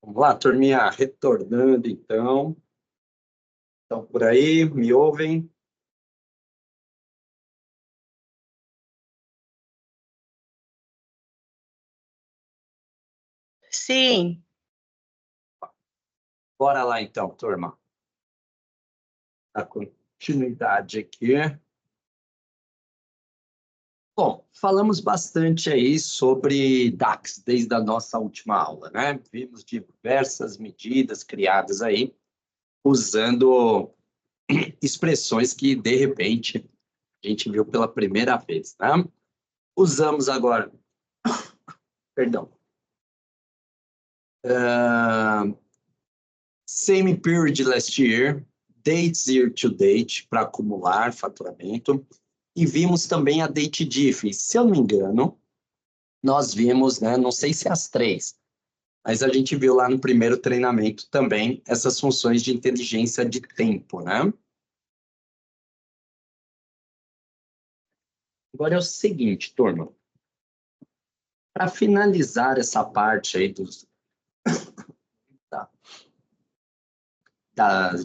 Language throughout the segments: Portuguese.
Vamos lá, turminha, retornando então. Estão por aí, me ouvem? Sim. Bora lá então, turma. A continuidade aqui. Bom, falamos bastante aí sobre DAX desde a nossa última aula, né? Vimos diversas medidas criadas aí, usando expressões que, de repente, a gente viu pela primeira vez, né? Usamos agora, perdão, same period last year, dates year to date, para acumular faturamento, e vimos também a date diff. Se eu não me engano, nós vimos, né, não sei se as três, mas a gente viu lá no primeiro treinamento também essas funções de inteligência de tempo, né? Agora é o seguinte, turma. Para finalizar essa parte aí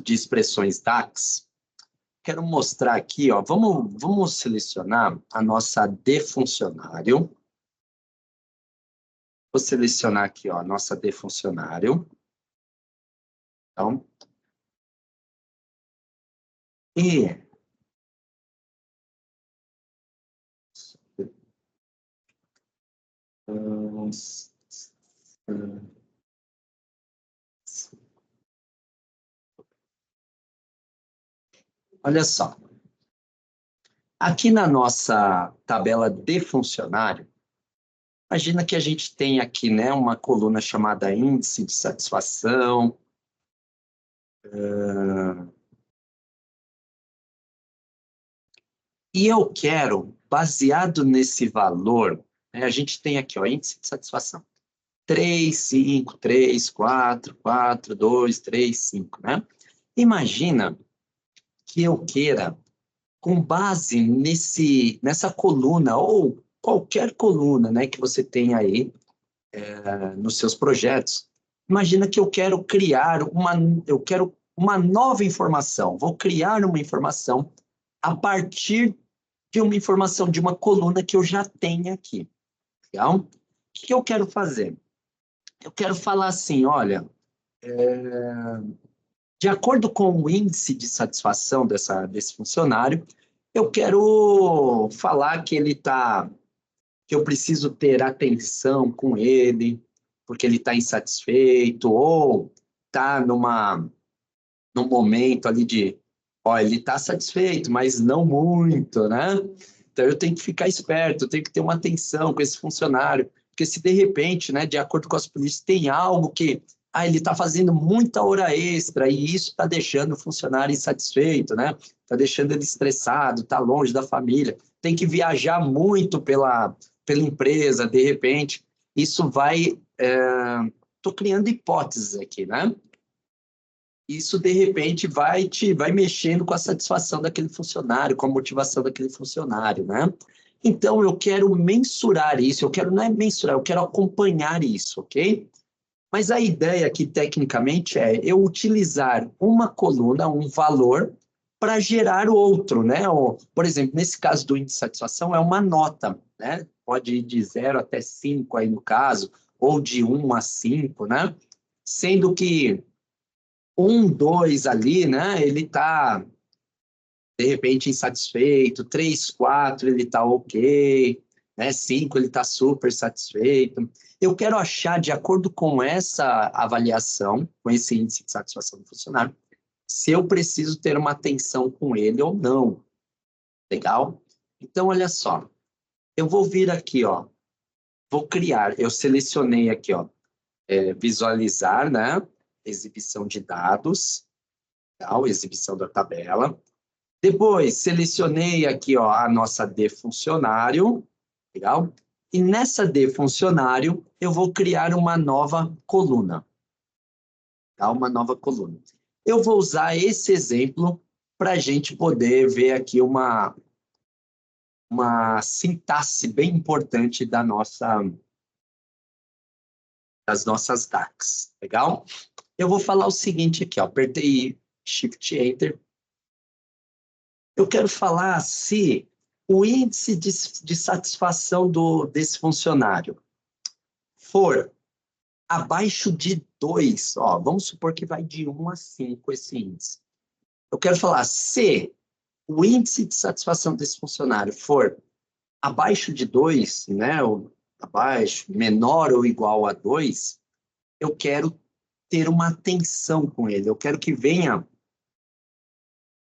de expressões DAX, quero mostrar aqui, ó, vamos selecionar a nossa D funcionário. Vou selecionar aqui, ó, a nossa D funcionário. Então, e olha só. Aqui na nossa tabela de funcionário, imagina que a gente tem aqui, né, uma coluna chamada índice de satisfação. E eu quero, baseado nesse valor, né, a gente tem aqui, ó, índice de satisfação. 3, 5, 3, 4, 4, 2, 3, 5, né? Imagina que eu queira, com base nessa coluna, ou qualquer coluna, né, que você tenha aí nos seus projetos, imagina que eu quero criar uma nova informação, vou criar uma informação a partir de uma informação de uma coluna que eu já tenho aqui. Legal? O que eu quero fazer? Eu quero falar assim, olha, de acordo com o índice de satisfação desse funcionário, eu quero falar que que eu preciso ter atenção com ele, porque ele está insatisfeito, ou está num momento ali ó, ele está satisfeito, mas não muito, né? Então eu tenho que ficar esperto, eu tenho que ter uma atenção com esse funcionário, porque se de repente, né, de acordo com as polícias, tem algo que ele está fazendo muita hora extra e isso está deixando o funcionário insatisfeito, né? Está deixando ele estressado, está longe da família, tem que viajar muito pela empresa, de repente, isso vai... Estou criando hipóteses aqui, né? Isso, de repente, vai mexendo com a satisfação daquele funcionário, com a motivação daquele funcionário, né? Então, eu quero mensurar isso, não é mensurar, eu quero acompanhar isso, ok? Mas a ideia aqui, tecnicamente, é eu utilizar uma coluna, um valor, para gerar outro, né? Por exemplo, nesse caso do índice de satisfação, é uma nota, né? Pode ir de 0 até 5 aí no caso, ou de 1 a 5, né? Sendo que 1, 2 ali, né? Ele está, de repente, insatisfeito. 3, 4, ele está ok. Né? 5, ele está super satisfeito. Eu quero achar, de acordo com essa avaliação, com esse índice de satisfação do funcionário, se eu preciso ter uma atenção com ele ou não. Legal? Então, olha só. Eu vou vir aqui, ó. Vou criar. Eu selecionei aqui, ó. Visualizar, né? Exibição de dados. Legal? Exibição da tabela. Depois, selecionei aqui, ó, a nossa D funcionário, legal? E nessa D funcionário, eu vou criar uma nova coluna, tá? Uma nova coluna. Eu vou usar esse exemplo para a gente poder ver aqui uma sintaxe bem importante das nossas DAX, legal? Eu vou falar o seguinte aqui, ó, apertei Shift Enter. Eu quero falar se o índice de satisfação desse funcionário for abaixo de 2, ó, vamos supor que vai de 1 a 5 esse índice. Eu quero falar se o índice de satisfação desse funcionário for abaixo de 2, né, ou abaixo, menor ou igual a 2, eu quero ter uma atenção com ele. Eu quero que venha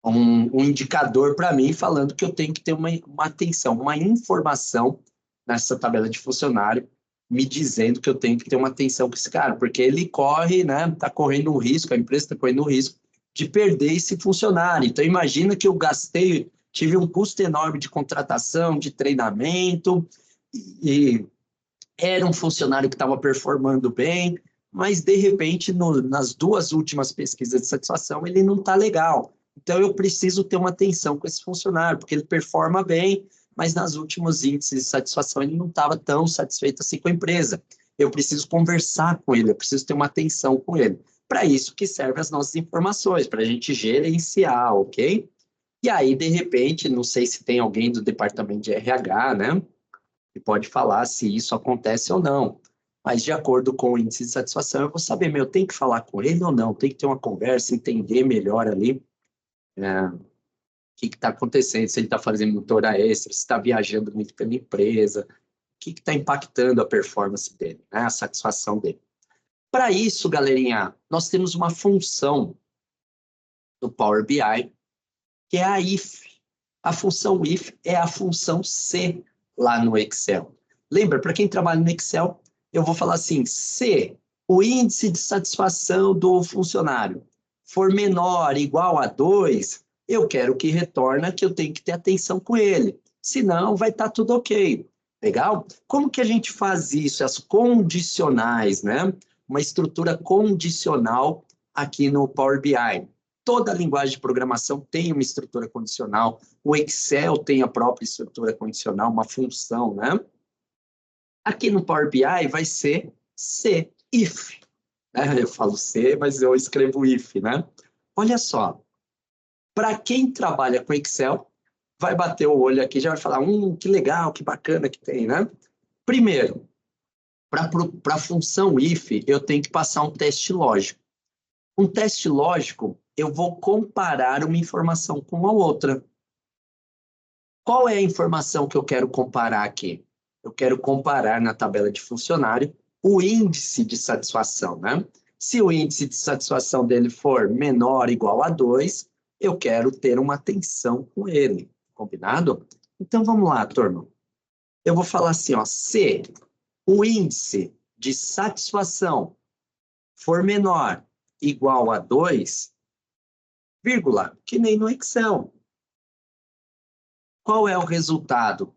um indicador para mim falando que eu tenho que ter uma atenção, uma informação nessa tabela de funcionário, me dizendo que eu tenho que ter uma atenção com esse cara, porque ele corre, né, está correndo um risco, a empresa está correndo um risco de perder esse funcionário. Então, imagina que eu tive um custo enorme de contratação, de treinamento, e era um funcionário que estava performando bem, mas, de repente, nas 2 últimas pesquisas de satisfação, ele não está legal. Então, eu preciso ter uma atenção com esse funcionário, porque ele performa bem, mas nas últimos índices de satisfação ele não estava tão satisfeito assim com a empresa. Eu preciso conversar com ele, eu preciso ter uma atenção com ele. Para isso que servem as nossas informações, para a gente gerenciar, ok? E aí, de repente, não sei se tem alguém do departamento de RH, né? Que pode falar se isso acontece ou não. Mas, de acordo com o índice de satisfação, eu vou saber, eu tenho que falar com ele ou não, tem que ter uma conversa, entender melhor ali o que está acontecendo, se ele está fazendo hora extra, se está viajando muito pela empresa, o que está impactando a performance dele, né, a satisfação dele. Para isso, galerinha, nós temos uma função do Power BI, que é a if. A função if é a função C lá no Excel. Lembra, para quem trabalha no Excel, eu vou falar assim, se o índice de satisfação do funcionário for menor, igual a 2, eu quero que retorne que eu tenho que ter atenção com ele. Senão, vai estar tudo ok. Legal? Como que a gente faz isso? As condicionais, né? Uma estrutura condicional aqui no Power BI. Toda linguagem de programação tem uma estrutura condicional. O Excel tem a própria estrutura condicional, uma função, né? Aqui no Power BI vai ser C, if. Né? Eu falo C, mas eu escrevo if, né? Olha só, para quem trabalha com Excel, vai bater o olho aqui, já vai falar, que legal, que bacana que tem, né? Primeiro, para a função if, eu tenho que passar um teste lógico. Um teste lógico, eu vou comparar uma informação com a outra. Qual é a informação que eu quero comparar aqui? Eu quero comparar na tabela de funcionário o índice de satisfação, né? Se o índice de satisfação dele for menor ou igual a 2, eu quero ter uma atenção com ele, combinado? Então, vamos lá, turma. Eu vou falar assim, ó, se o índice de satisfação for menor igual a 2, vírgula, que nem no Excel. Qual é o resultado?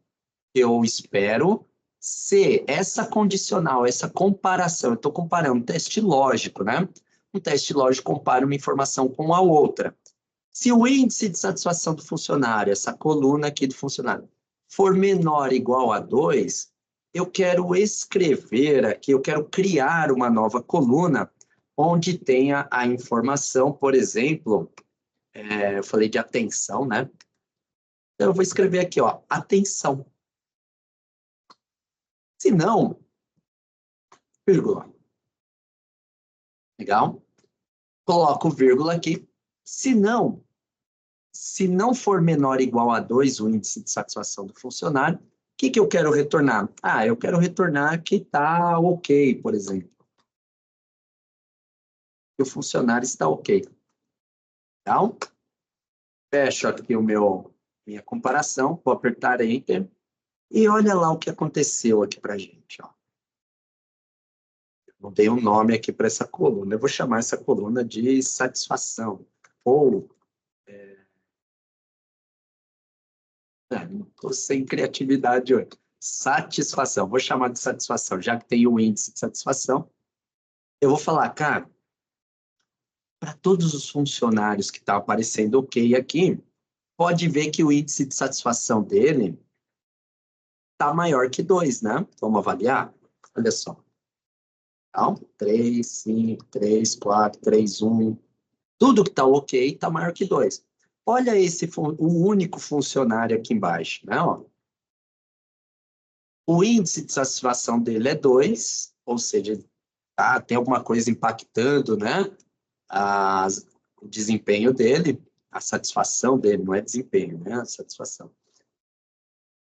Eu espero se essa condicional, essa comparação, eu estou comparando um teste lógico, né? Um teste lógico compara uma informação com a outra. Se o índice de satisfação do funcionário, essa coluna aqui do funcionário, for menor ou igual a 2, eu quero escrever aqui, eu quero criar uma nova coluna onde tenha a informação, por exemplo, eu falei de atenção, né? Então, eu vou escrever aqui, ó, atenção. Se não, vírgula. Legal? Coloco vírgula aqui. Se não for menor ou igual a 2 o índice de satisfação do funcionário, o que eu quero retornar? Eu quero retornar que está ok, por exemplo. Que o funcionário está ok. Legal? Fecho aqui minha comparação, vou apertar Enter e olha lá o que aconteceu aqui para a gente. Ó. Eu dei um nome aqui para essa coluna. Eu vou chamar essa coluna de satisfação. Ou estou sem criatividade hoje. Satisfação, vou chamar de satisfação, já que tem o índice de satisfação. Eu vou falar, cara, para todos os funcionários que estão aparecendo ok aqui, pode ver que o índice de satisfação dele está maior que 2, né? Vamos avaliar? Olha só. Então, 3, 5, 3, 4, 3, 1. Tudo que está ok está maior que 2. Olha o único funcionário aqui embaixo, né? Ó. O índice de satisfação dele é 2, ou seja, tem alguma coisa impactando, né? O desempenho dele, a satisfação dele, não é desempenho, né? A satisfação.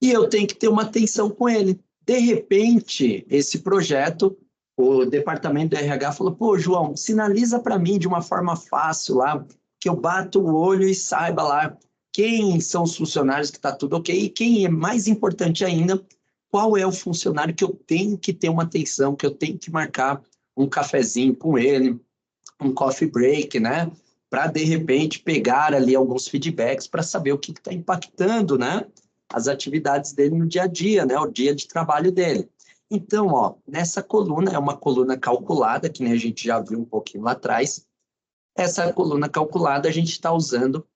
E eu tenho que ter uma atenção com ele. De repente, esse projeto, o departamento do RH falou, pô, João, sinaliza para mim de uma forma fácil lá, que eu bato o olho e saiba lá quem são os funcionários que está tudo ok, e quem é mais importante ainda, qual é o funcionário que eu tenho que ter uma atenção, que eu tenho que marcar um cafezinho com ele, um coffee break, né? Para, de repente, pegar ali alguns feedbacks para saber o que está impactando, né? As atividades dele no dia a dia, né? O dia de trabalho dele. Então, ó, nessa coluna, é uma coluna calculada, que nem a gente já viu um pouquinho lá atrás. Essa coluna calculada, a gente está usando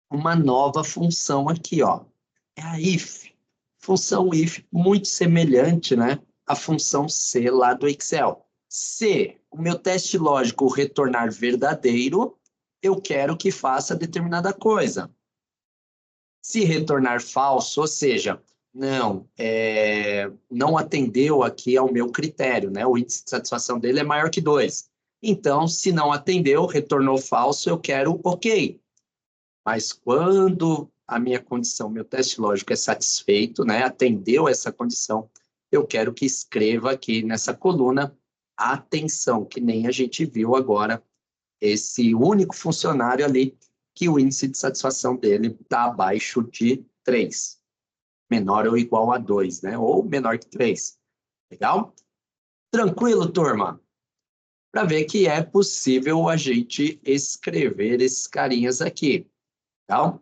uma nova função aqui, ó. É a if. Função if, muito semelhante, né? À função C lá do Excel. Se o meu teste lógico retornar verdadeiro, eu quero que faça determinada coisa. Se retornar falso, ou seja, não atendeu aqui ao meu critério, né? O índice de satisfação dele é maior que 2. Então, se não atendeu, retornou falso, eu quero ok. Mas quando a minha condição, meu teste lógico é satisfeito, né? Atendeu essa condição, eu quero que escreva aqui nessa coluna atenção, que nem a gente viu agora, esse único funcionário ali, que o índice de satisfação dele está abaixo de 3, menor ou igual a 2, né? Ou menor que 3. Legal? Tranquilo, turma? Para ver que é possível a gente escrever esses carinhas aqui. Legal?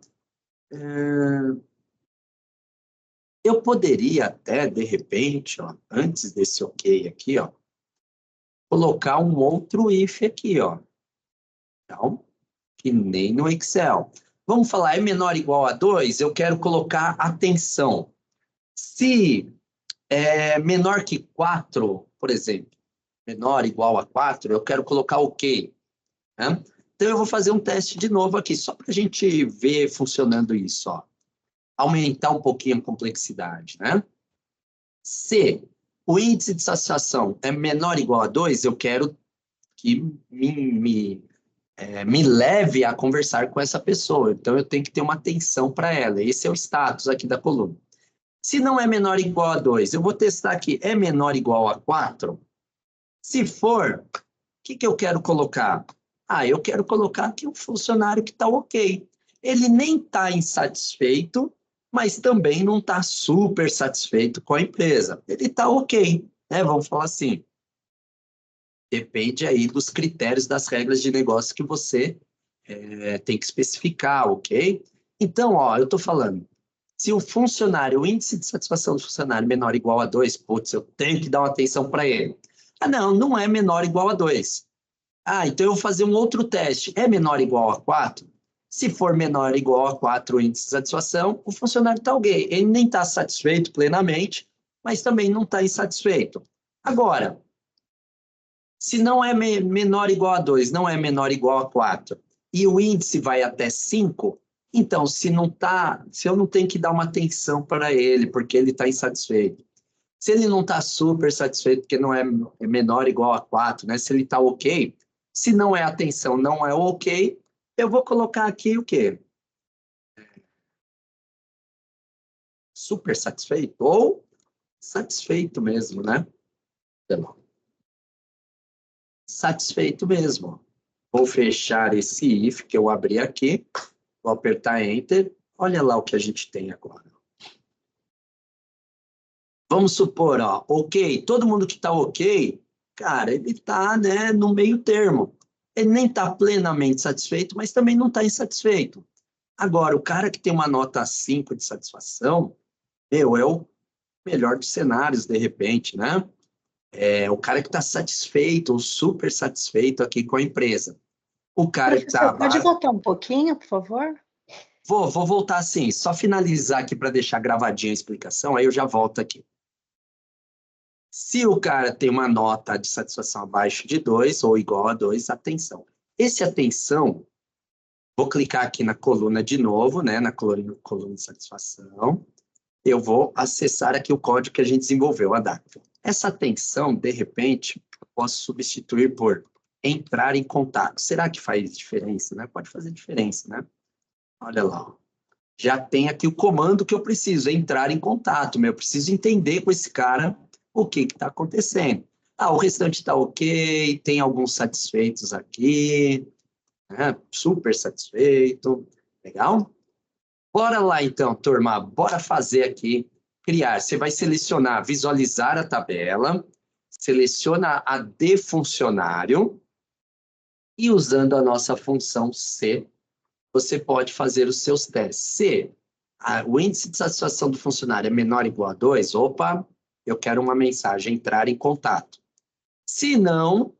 Eu poderia até, de repente, ó, antes desse ok aqui, ó, colocar um outro if aqui, ó. Então, que nem no Excel. Vamos falar, é menor ou igual a 2? Eu quero colocar atenção. Se é menor que 4, por exemplo, menor ou igual a 4, eu quero colocar ok. Né? Então, eu vou fazer um teste de novo aqui, só para a gente ver funcionando isso. Ó. Aumentar um pouquinho a complexidade. Né? Se o índice de satisfação é menor ou igual a 2, eu quero que me leve a conversar com essa pessoa. Então, eu tenho que ter uma atenção para ela. Esse é o status aqui da coluna. Se não é menor ou igual a 2, eu vou testar aqui. É menor ou igual a 4? Se for, o que eu quero colocar? Eu quero colocar aqui um funcionário que está ok. Ele nem está insatisfeito, mas também não está super satisfeito com a empresa. Ele está ok, né? Vamos falar assim. Depende aí dos critérios das regras de negócio que você tem que especificar, ok? Então, ó, eu estou falando, se o funcionário, o índice de satisfação do funcionário é menor ou igual a 2, putz, eu tenho que dar uma atenção para ele. Não é menor ou igual a 2. Então eu vou fazer um outro teste. É menor ou igual a 4? Se for menor ou igual a 4 o índice de satisfação, o funcionário está ok. Ele nem está satisfeito plenamente, mas também não está insatisfeito. Agora, se não é menor ou igual a 2, não é menor ou igual a 4, e o índice vai até 5, então, se eu não tenho que dar uma atenção para ele, porque ele está insatisfeito. Se ele não está super satisfeito, porque não é menor ou igual a 4, né? Se ele está ok, se não é atenção, não é ok, eu vou colocar aqui o quê? Super satisfeito ou satisfeito mesmo, né? Então, satisfeito mesmo. Vou fechar esse if que eu abri aqui, vou apertar Enter. Olha lá o que a gente tem agora. Vamos supor, ó, ok, todo mundo que está ok, cara, ele está, né, no meio termo. Ele nem está plenamente satisfeito, mas também não está insatisfeito. Agora, o cara que tem uma nota 5 de satisfação, é o melhor dos cenários, de repente, né? É o cara que está satisfeito, ou super satisfeito aqui com a empresa. O cara que está Professor, pode voltar um pouquinho, por favor? Vou voltar assim, só finalizar aqui para deixar gravadinha a explicação, aí eu já volto aqui. Se o cara tem uma nota de satisfação abaixo de 2 ou igual a 2, atenção. Esse atenção, vou clicar aqui na coluna de novo, né, na coluna de satisfação. Eu vou acessar aqui o código que a gente desenvolveu, a DAC. Essa atenção, de repente, eu posso substituir por entrar em contato. Será que faz diferença, né? Pode fazer diferença, né? Olha lá, ó. Já tem aqui o comando que eu preciso, entrar em contato. Eu preciso entender com esse cara o que está acontecendo. Ah, o restante está ok, tem alguns satisfeitos aqui, né? Super satisfeito, legal? Bora lá então, turma, bora fazer aqui, criar. Você vai selecionar, visualizar a tabela, seleciona a de funcionário e usando a nossa função C, você pode fazer os seus testes. Se o índice de satisfação do funcionário é menor ou igual a 2, opa, eu quero uma mensagem, entrar em contato. Se não,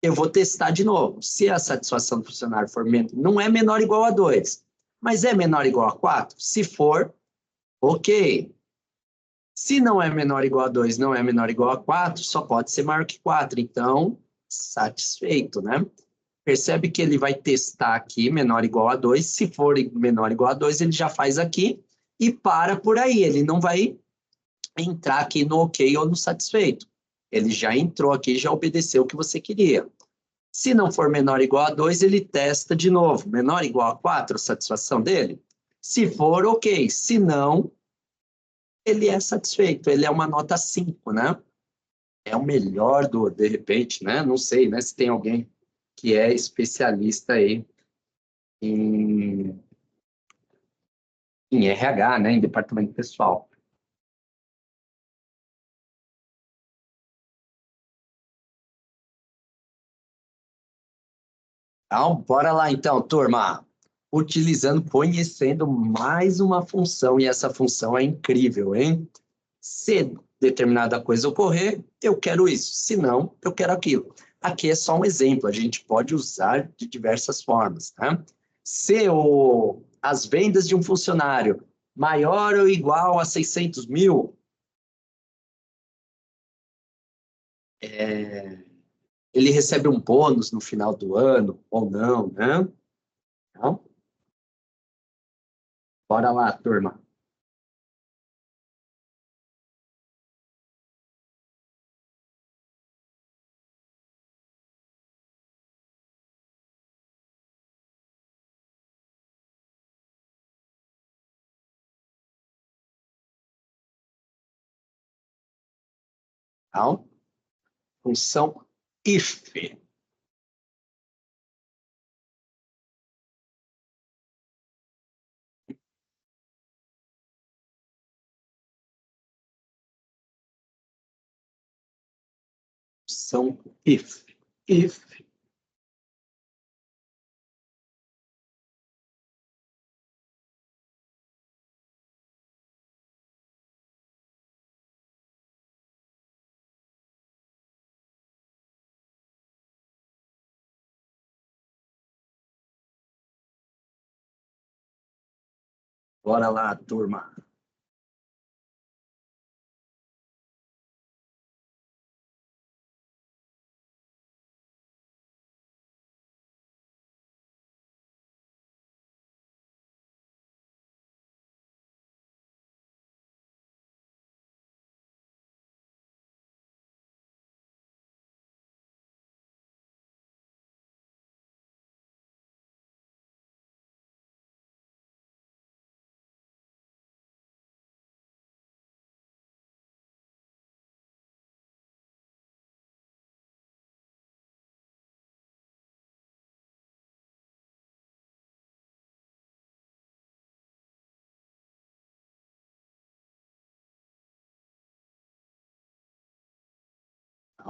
eu vou testar de novo. Se a satisfação do funcionário for não é menor ou igual a 2, mas é menor ou igual a 4, se for, ok. Se não é menor ou igual a 2, não é menor ou igual a 4, só pode ser maior que 4. Então, satisfeito, né? Percebe que ele vai testar aqui, menor ou igual a 2. Se for menor ou igual a 2, ele já faz aqui e para por aí. Ele não vai entrar aqui no ok ou no satisfeito. Ele já entrou aqui, já obedeceu o que você queria. Se não for menor ou igual a 2, ele testa de novo. Menor ou igual a 4, a satisfação dele? Se for, ok. Se não, ele é satisfeito. Ele é uma nota 5, né? É o melhor de repente, né? Não sei, né? Se tem alguém que é especialista aí em, em RH, né? Em departamento pessoal. Então, bora lá então, turma. Utilizando, conhecendo mais uma função, e essa função é incrível, hein? Se determinada coisa ocorrer, eu quero isso. Se não, eu quero aquilo. Aqui é só um exemplo, a gente pode usar de diversas formas, tá? Se as vendas de um funcionário maior ou igual a 600 mil, ele recebe um bônus no final do ano ou não, né? Então, bora lá, turma. Então, função if. Função if. If. Bora lá, turma.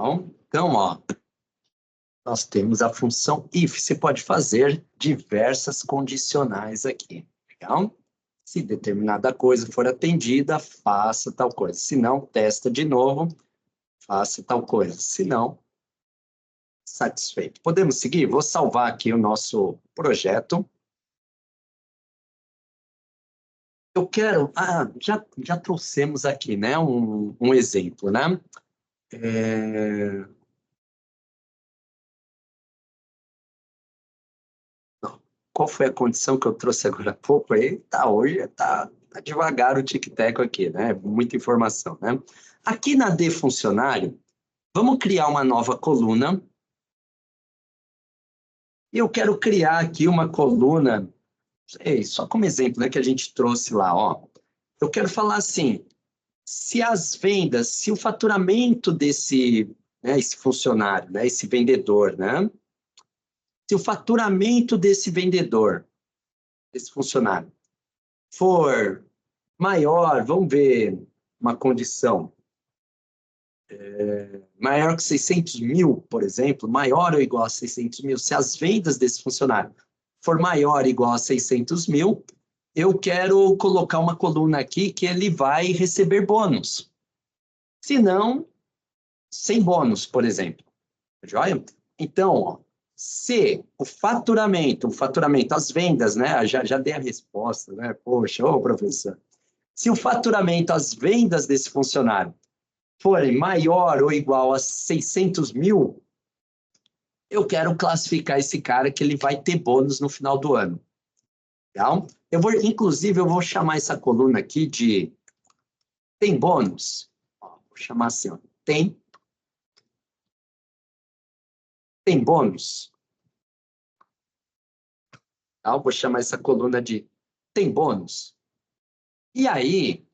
Então, ó, nós temos a função if. Você pode fazer diversas condicionais aqui. Legal? Se determinada coisa for atendida, faça tal coisa. Se não, testa de novo, faça tal coisa. Se não, satisfeito. Podemos seguir? Vou salvar aqui o nosso projeto. Eu quero... já trouxemos aqui, né, um exemplo, né? Qual foi a condição que eu trouxe agora há pouco? Aí hoje tá devagar o tic-tac aqui, né? Muita informação, né? Aqui na D funcionário, vamos criar uma nova coluna. E eu quero criar aqui uma coluna, só como exemplo, né, que a gente trouxe lá, ó. Eu quero falar assim, se as vendas, se o faturamento desse, né, esse funcionário, né, esse vendedor, né? Se o faturamento desse vendedor, desse funcionário, for maior, vamos ver uma condição, maior que 600 mil, por exemplo, maior ou igual a 600 mil, se as vendas desse funcionário for maior ou igual a 600 mil, eu quero colocar uma coluna aqui que ele vai receber bônus. Se não, sem bônus, por exemplo. Joia? Então, ó, se o faturamento, as vendas, né? Já dei a resposta, né? Poxa, ô professor. Se o faturamento, as vendas desse funcionário forem maior ou igual a 600 mil, eu quero classificar esse cara que ele vai ter bônus no final do ano. Legal? Inclusive, eu vou chamar essa coluna aqui de tem bônus. Vou chamar assim, ó, tem bônus. Tá? Vou chamar essa coluna de tem bônus. E aí,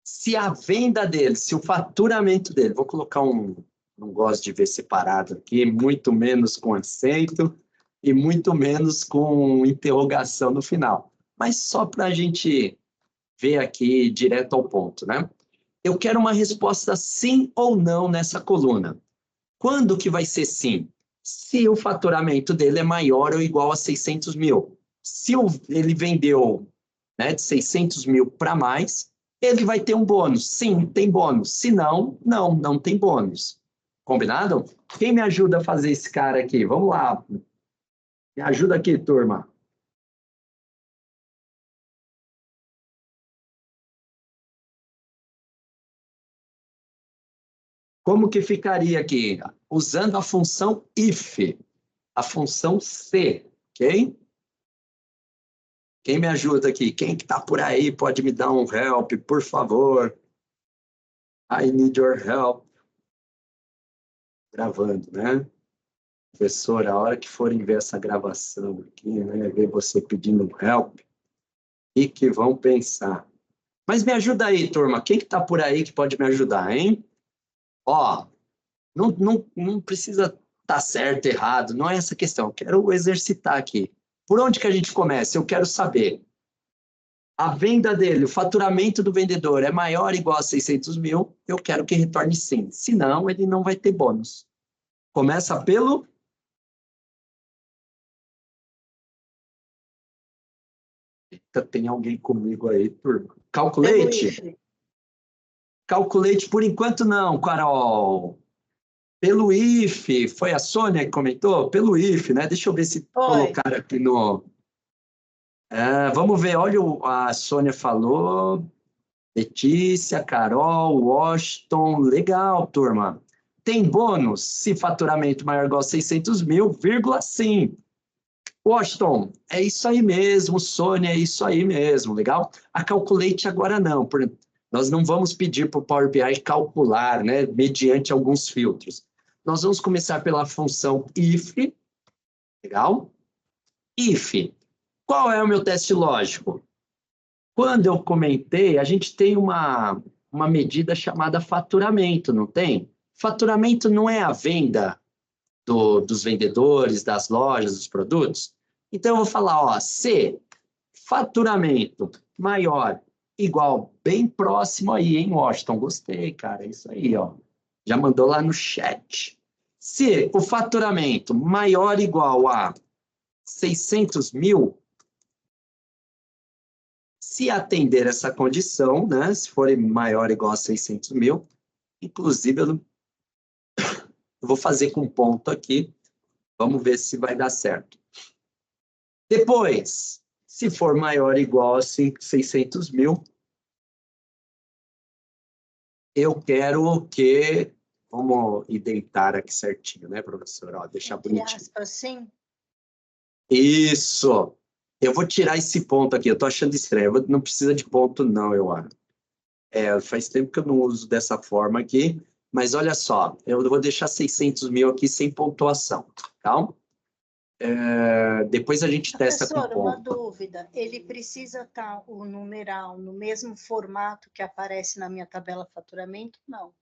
se a venda dele, se o faturamento dele, vou colocar não gosto de ver separado aqui, muito menos com acento e muito menos com interrogação no final. Mas só para a gente ver aqui direto ao ponto, né? Eu quero uma resposta sim ou não nessa coluna. Quando que vai ser sim? Se o faturamento dele é maior ou igual a 600 mil. Se ele vendeu, né, de 600 mil para mais, ele vai ter um bônus. Sim, tem bônus. Se não, não tem bônus. Combinado? Quem me ajuda a fazer esse cara aqui? Vamos lá. Me ajuda aqui, turma. Como que ficaria aqui? Usando a função if, a função se, ok? Quem me ajuda aqui? Quem que tá por aí pode me dar um help, por favor? I need your help. Gravando, né? Professor, a hora que forem ver essa gravação aqui, né? Ver você pedindo help, o que vão pensar? Mas me ajuda aí, turma. Quem que tá por aí que pode me ajudar, hein? Ó, não precisa estar tá certo, errado, não é essa questão. Eu quero exercitar aqui. Por onde que a gente começa? Eu quero saber. A venda dele, o faturamento do vendedor é maior ou igual a 600 mil, eu quero que retorne sim. Senão, ele não vai ter bônus. Começa pelo... Eita, tem alguém comigo aí, turma. Calculate? Calculate por enquanto não, Carol. Pelo if, foi a Sônia que comentou? Pelo if, né? Deixa eu ver se colocar aqui no... vamos ver, olha, a Sônia falou... Letícia, Carol, Washington, legal, turma. Tem bônus se faturamento maior ou igual a 600 mil, vírgula, sim. Washington, é isso aí mesmo, Sônia, é isso aí mesmo, legal? A Calculate agora não, nós não vamos pedir para o Power BI calcular, né, mediante alguns filtros. Nós vamos começar pela função if, legal? If, qual é o meu teste lógico? Quando eu comentei, a gente tem uma medida chamada faturamento, não tem? Faturamento não é a venda dos vendedores, das lojas, dos produtos? Então, eu vou falar, ó, se faturamento maior, igual, bem próximo aí, hein, Washington? Gostei, cara, é isso aí, ó. Já mandou lá no chat. Se o faturamento maior igual a 600 mil, se atender essa condição, né, se for maior ou igual a 600 mil, inclusive eu vou fazer com ponto aqui, vamos ver se vai dar certo. Depois, se for maior ou igual a 600 mil, eu quero que... Vamos identar aqui certinho, né, professor? Ó, deixar bonitinho. Aspas, sim. Isso! Eu vou tirar esse ponto aqui, eu tô achando estranho. Não precisa de ponto, não, eu acho. Faz tempo que eu não uso dessa forma aqui, mas olha só, eu vou deixar 600 mil aqui sem pontuação, tá? Depois a gente testa com Professor, uma ponto. dúvida. Ele precisa estar o numeral no mesmo formato que aparece na minha tabela faturamento? Não.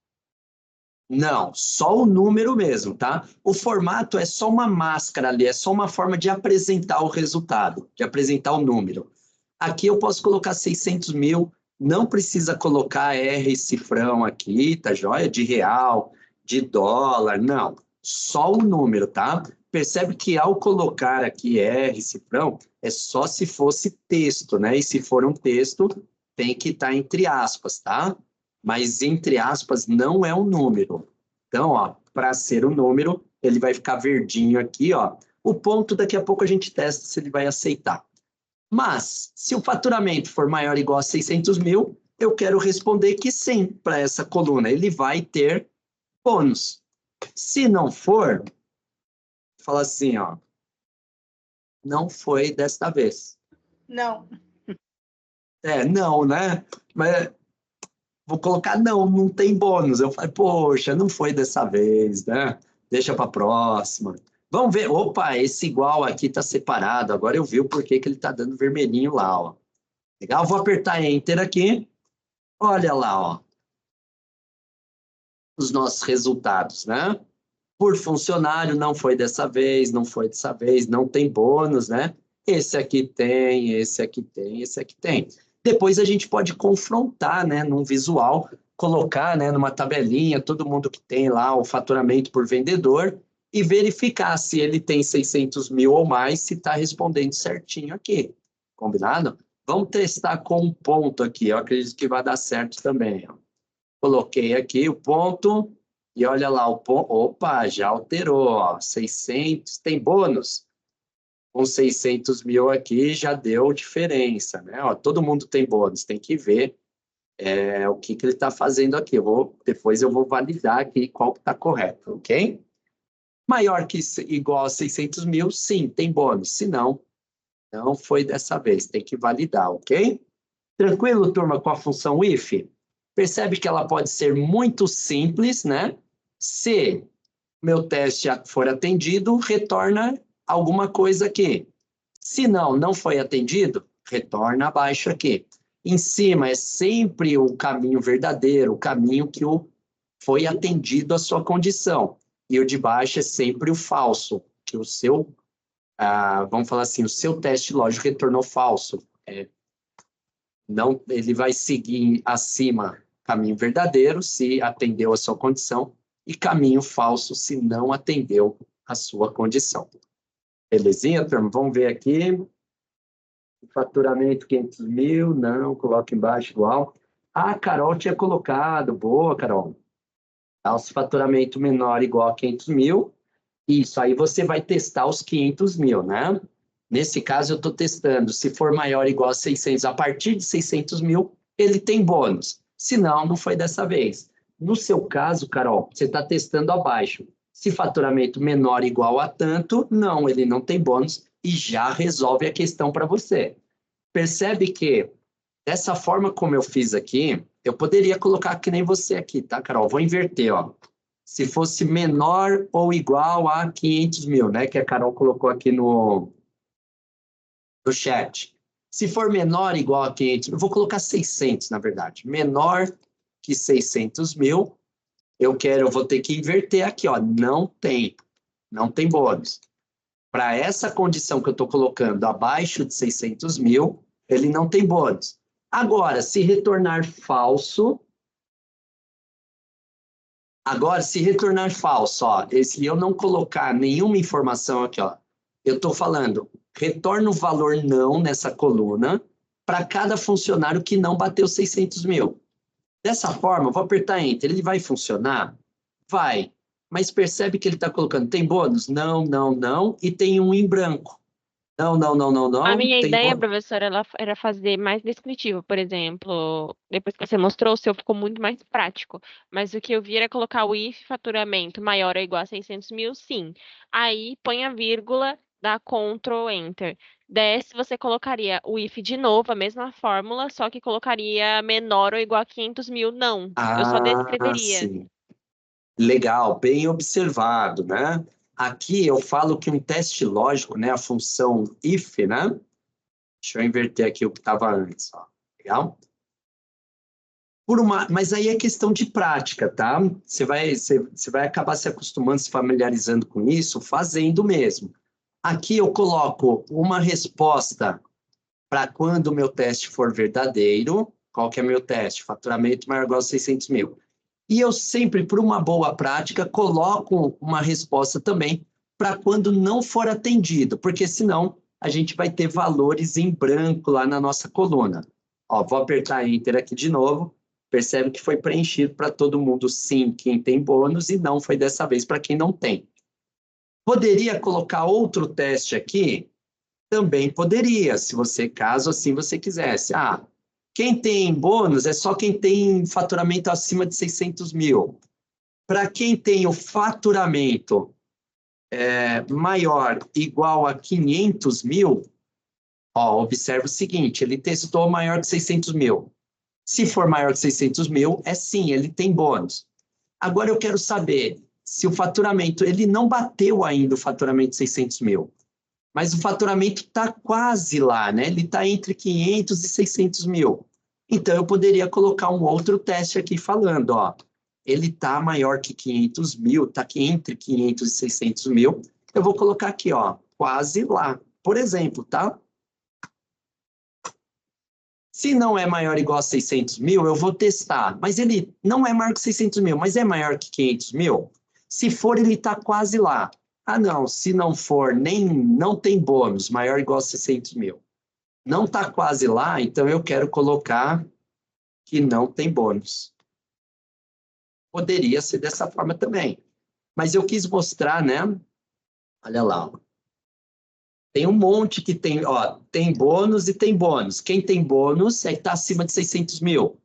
Não, só o número mesmo, tá? O formato é só uma máscara ali, é só uma forma de apresentar o resultado, de apresentar o número. Aqui eu posso colocar 600 mil, não precisa colocar R cifrão aqui, tá joia? De real, de dólar, não. Só o número, tá? Percebe que ao colocar aqui R cifrão, é só se fosse texto, né? E se for um texto, tem que estar entre aspas, tá? Mas entre aspas não é um número. Então, ó, para ser um número, ele vai ficar verdinho aqui, ó. O ponto daqui a pouco a gente testa se ele vai aceitar. Mas, se o faturamento for maior ou igual a 600 mil, eu quero responder que sim para essa coluna. Ele vai ter bônus. Se não for, fala assim, ó. Não foi desta vez. Não. Não, né? Mas vou colocar não, não tem bônus. Eu falei, poxa, não foi dessa vez, né? Deixa para a próxima. Vamos ver. Opa, esse igual aqui está separado. Agora eu vi o porquê que ele está dando vermelhinho lá, ó. Legal? Vou apertar Enter aqui. Olha lá, ó. Os nossos resultados, né? Por funcionário, não foi dessa vez, não foi dessa vez, não tem bônus, né? Esse aqui tem, esse aqui tem, esse aqui tem. Depois a gente pode confrontar, né, num visual, colocar, né, numa tabelinha, todo mundo que tem lá o faturamento por vendedor e verificar se ele tem 600 mil ou mais, se está respondendo certinho aqui. Combinado? Vamos testar com um ponto aqui, eu acredito que vai dar certo também, ó. Coloquei aqui o ponto e olha lá o ponto. Opa, já alterou, ó, 600, tem bônus. Com 600 mil aqui já deu diferença, né? Ó, todo mundo tem bônus, tem que ver o que ele está fazendo aqui. Depois eu vou validar aqui qual que está correto, ok? Maior que igual a 600 mil, sim, tem bônus. Se não, não foi dessa vez, tem que validar, ok? Tranquilo, turma, com a função if? Percebe que ela pode ser muito simples, né? Se meu teste for atendido, retorna alguma coisa aqui. Se não, não foi atendido, retorna abaixo aqui. Em cima é sempre o caminho verdadeiro, o caminho que foi atendido a sua condição. E o de baixo é sempre o falso, que o seu, vamos falar assim, o seu teste lógico retornou falso. Não, ele vai seguir acima caminho verdadeiro, se atendeu a sua condição, e caminho falso, se não atendeu a sua condição. Belezinha, turma? Vamos ver aqui. Faturamento 500 mil, não, coloca embaixo igual. A Carol tinha colocado, boa, Carol. Se faturamento menor igual a 500 mil, isso, aí você vai testar os 500 mil, né? Nesse caso, eu estou testando. Se for maior ou igual a 600, a partir de 600 mil, ele tem bônus. Se não, não foi dessa vez. No seu caso, Carol, você está testando abaixo. Se faturamento menor ou igual a tanto, não, ele não tem bônus e já resolve a questão para você. Percebe que, dessa forma como eu fiz aqui, eu poderia colocar que nem você aqui, tá, Carol? Vou inverter, ó. Se fosse menor ou igual a 500 mil, né? Que a Carol colocou aqui no chat. Se for menor ou igual a 500 mil, eu vou colocar 600, na verdade. Menor que 600 mil, eu vou ter que inverter aqui, ó. Não tem bônus. Para essa condição que eu estou colocando abaixo de 600 mil, ele não tem bônus. Agora, se retornar falso, ó, se eu não colocar nenhuma informação aqui, ó, eu estou falando, retorna o valor não nessa coluna para cada funcionário que não bateu 600 mil. Dessa forma, eu vou apertar Enter, ele vai funcionar? Vai, mas percebe que ele está colocando, tem bônus? Não, não, não, e tem um em branco. Não, não, não, não, A não. minha Tem ideia, professora, ela era fazer mais descritivo, por exemplo, depois que você mostrou, o seu ficou muito mais prático. Mas o que eu vi era colocar o if faturamento maior ou igual a 600 mil, sim. Aí põe a vírgula, dá Ctrl Enter. Desce, você colocaria o if de novo, a mesma fórmula, só que colocaria menor ou igual a 500 mil, não. Eu só Ah, descreveria. sim. Legal, bem observado, né? Aqui eu falo que um teste lógico, né? A função if, né? Deixa eu inverter aqui o que estava antes, ó. Legal? Mas aí é questão de prática, tá? Você vai acabar se acostumando, se familiarizando com isso, fazendo mesmo. Aqui eu coloco uma resposta para quando o meu teste for verdadeiro. Qual que é meu teste? Faturamento maior ou igual a 600 mil. E eu sempre, por uma boa prática, coloco uma resposta também para quando não for atendido, porque senão a gente vai ter valores em branco lá na nossa coluna. Ó, vou apertar Enter aqui de novo. Percebe que foi preenchido para todo mundo, sim, quem tem bônus, e não foi dessa vez para quem não tem. Poderia colocar outro teste aqui? Também poderia, se você, caso assim você quisesse. Ah, quem tem bônus é só quem tem faturamento acima de 600 mil. Para quem tem o faturamento maior, igual a 500 mil, ó, observa o seguinte, ele testou maior que 600 mil. Se for maior que 600 mil, é sim, ele tem bônus. Agora eu quero saber se o faturamento, ele não bateu ainda o faturamento de 600 mil, mas o faturamento está quase lá, né? Ele está entre 500 e 600 mil. Então, eu poderia colocar um outro teste aqui falando, ó, ele está maior que 500 mil, está aqui entre 500 e 600 mil. Eu vou colocar aqui, ó, quase lá. Por exemplo, tá? Se não é maior ou igual a 600 mil, eu vou testar. Mas ele não é maior que 600 mil, mas é maior que 500 mil? Se for, ele está quase lá. Ah, não, se não for, não tem bônus, maior ou igual a 600 mil. Não está quase lá, então eu quero colocar que não tem bônus. Poderia ser dessa forma também. Mas eu quis mostrar, né? Olha lá, ó. Tem um monte que tem, ó, tem bônus e tem bônus. Quem tem bônus é que está acima de 600 mil.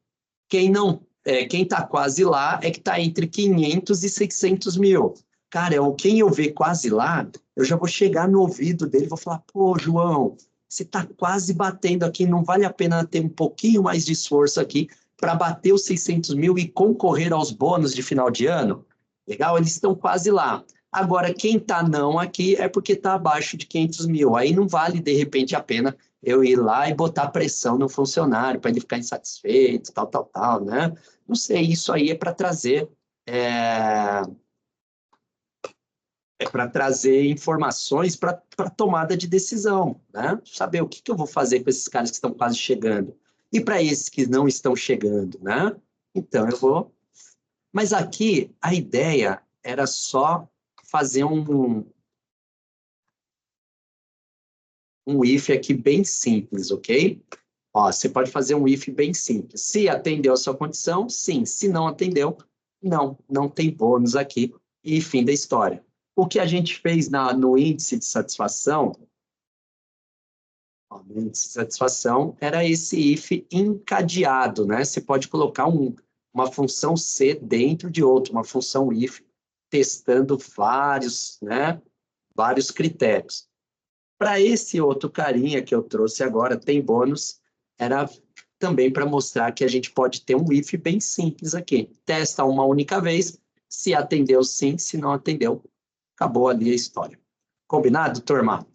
Quem não, quem está quase lá é que está entre 500 e 600 mil. Cara, quem eu ver quase lá, eu já vou chegar no ouvido dele e vou falar, pô, João, você está quase batendo aqui, não vale a pena ter um pouquinho mais de esforço aqui para bater os 600 mil e concorrer aos bônus de final de ano? Legal? Eles estão quase lá. Agora, quem está não aqui é porque está abaixo de 500 mil. Aí não vale, de repente, a pena eu ir lá e botar pressão no funcionário para ele ficar insatisfeito, tal, né? Não sei, isso aí é para trazer informações para tomada de decisão, né? Saber o que eu vou fazer com esses caras que estão quase chegando. E para esses que não estão chegando, né? Então eu vou. Mas aqui a ideia era só fazer um if aqui bem simples, ok? Ó, você pode fazer um if bem simples. Se atendeu a sua condição, sim. Se não atendeu, não. Não tem bônus aqui. E fim da história. O que a gente fez no índice de satisfação, ó, no índice de satisfação, era esse if encadeado, né? Você pode colocar uma função C dentro de outra, uma função if, testando vários, né? Vários critérios. Para esse outro carinha que eu trouxe agora, tem bônus, era também para mostrar que a gente pode ter um if bem simples aqui. Testa uma única vez, se atendeu sim, se não atendeu, acabou ali a história. Combinado, turma?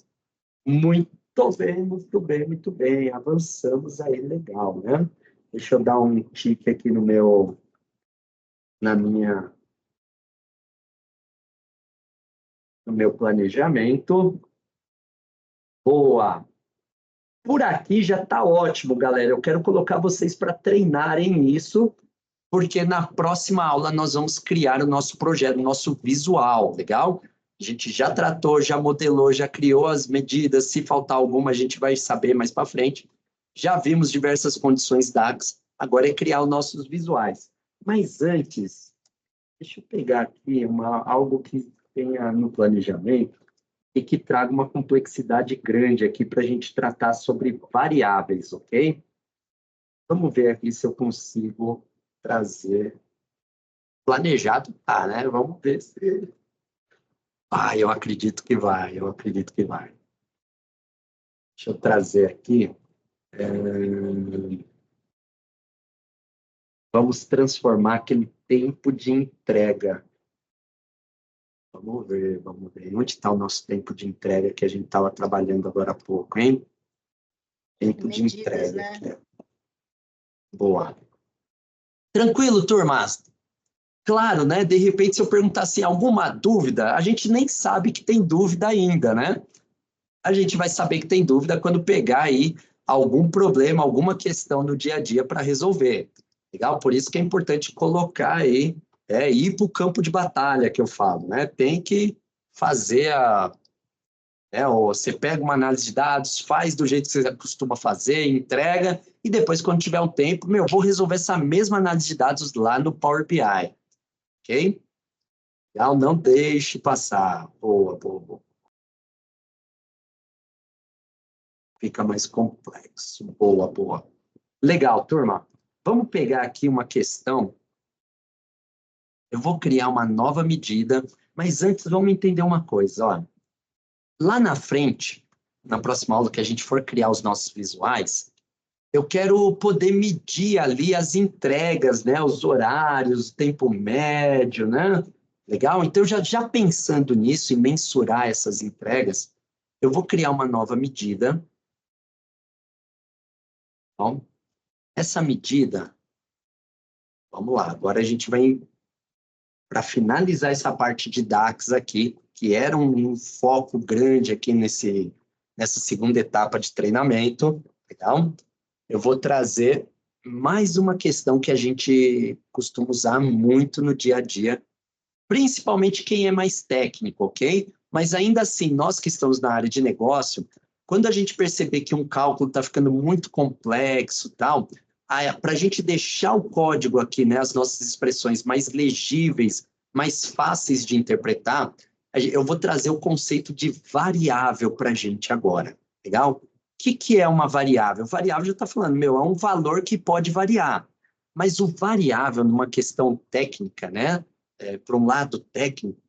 Muito bem, muito bem, muito bem. Avançamos aí, legal, né? Deixa eu dar um tique aqui na minha, no meu planejamento. Boa! Por aqui já está ótimo, galera. Eu quero colocar vocês para treinarem isso, porque na próxima aula nós vamos criar o nosso projeto, o nosso visual, legal? A gente já tratou, já modelou, já criou as medidas. Se faltar alguma, a gente vai saber mais para frente. Já vimos diversas condições DAX, agora é criar os nossos visuais. Mas antes, deixa eu pegar aqui algo que tenha no planejamento. e que traga uma complexidade grande aqui para a gente tratar sobre variáveis, ok? Vamos ver aqui se eu consigo trazer. Planejado, tá, né? Vamos ver se. Ah, eu acredito que vai, eu acredito que vai. Deixa eu trazer aqui. Vamos transformar aquele tempo de entrega. Vamos ver, vamos ver. Onde está o nosso tempo de entrega que a gente estava trabalhando agora há pouco, hein? Tempo de Medidas, entrega. né? Aqui. Boa. Tranquilo, turmas? Claro, né? De repente, se eu perguntar assim, alguma dúvida, a gente nem sabe que tem dúvida ainda, né? A gente vai saber que tem dúvida quando pegar aí algum problema, alguma questão no dia a dia para resolver. Legal? Por isso que é importante colocar aí, ir para o campo de batalha que eu falo, né? Tem que fazer você pega uma análise de dados, faz do jeito que você costuma fazer, entrega, e depois, quando tiver um tempo, vou resolver essa mesma análise de dados lá no Power BI. Ok? Legal? Não deixe passar. Boa, boa, boa. Fica mais complexo. Boa, boa. Legal, turma. Vamos pegar aqui uma questão. Eu vou criar uma nova medida, mas antes vamos entender uma coisa. Ó. Lá na frente, na próxima aula que a gente for criar os nossos visuais, eu quero poder medir ali as entregas, né? Os horários, o tempo médio, né? Legal? Então, já pensando nisso e mensurar essas entregas, eu vou criar uma nova medida. Bom, essa medida, vamos lá, agora a gente vai, para finalizar essa parte de DAX aqui, que era um foco grande aqui nessa segunda etapa de treinamento, legal? Eu vou trazer mais uma questão que a gente costuma usar muito no dia a dia, principalmente quem é mais técnico, ok? Mas ainda assim, nós que estamos na área de negócio, quando a gente perceber que um cálculo está ficando muito complexo, tal, para a gente deixar o código aqui, né, as nossas expressões mais legíveis, mais fáceis de interpretar, eu vou trazer o conceito de variável para a gente agora, legal? O que é uma variável? Variável já está falando, é um valor que pode variar. Mas o variável, numa questão técnica, né, para um lado técnico,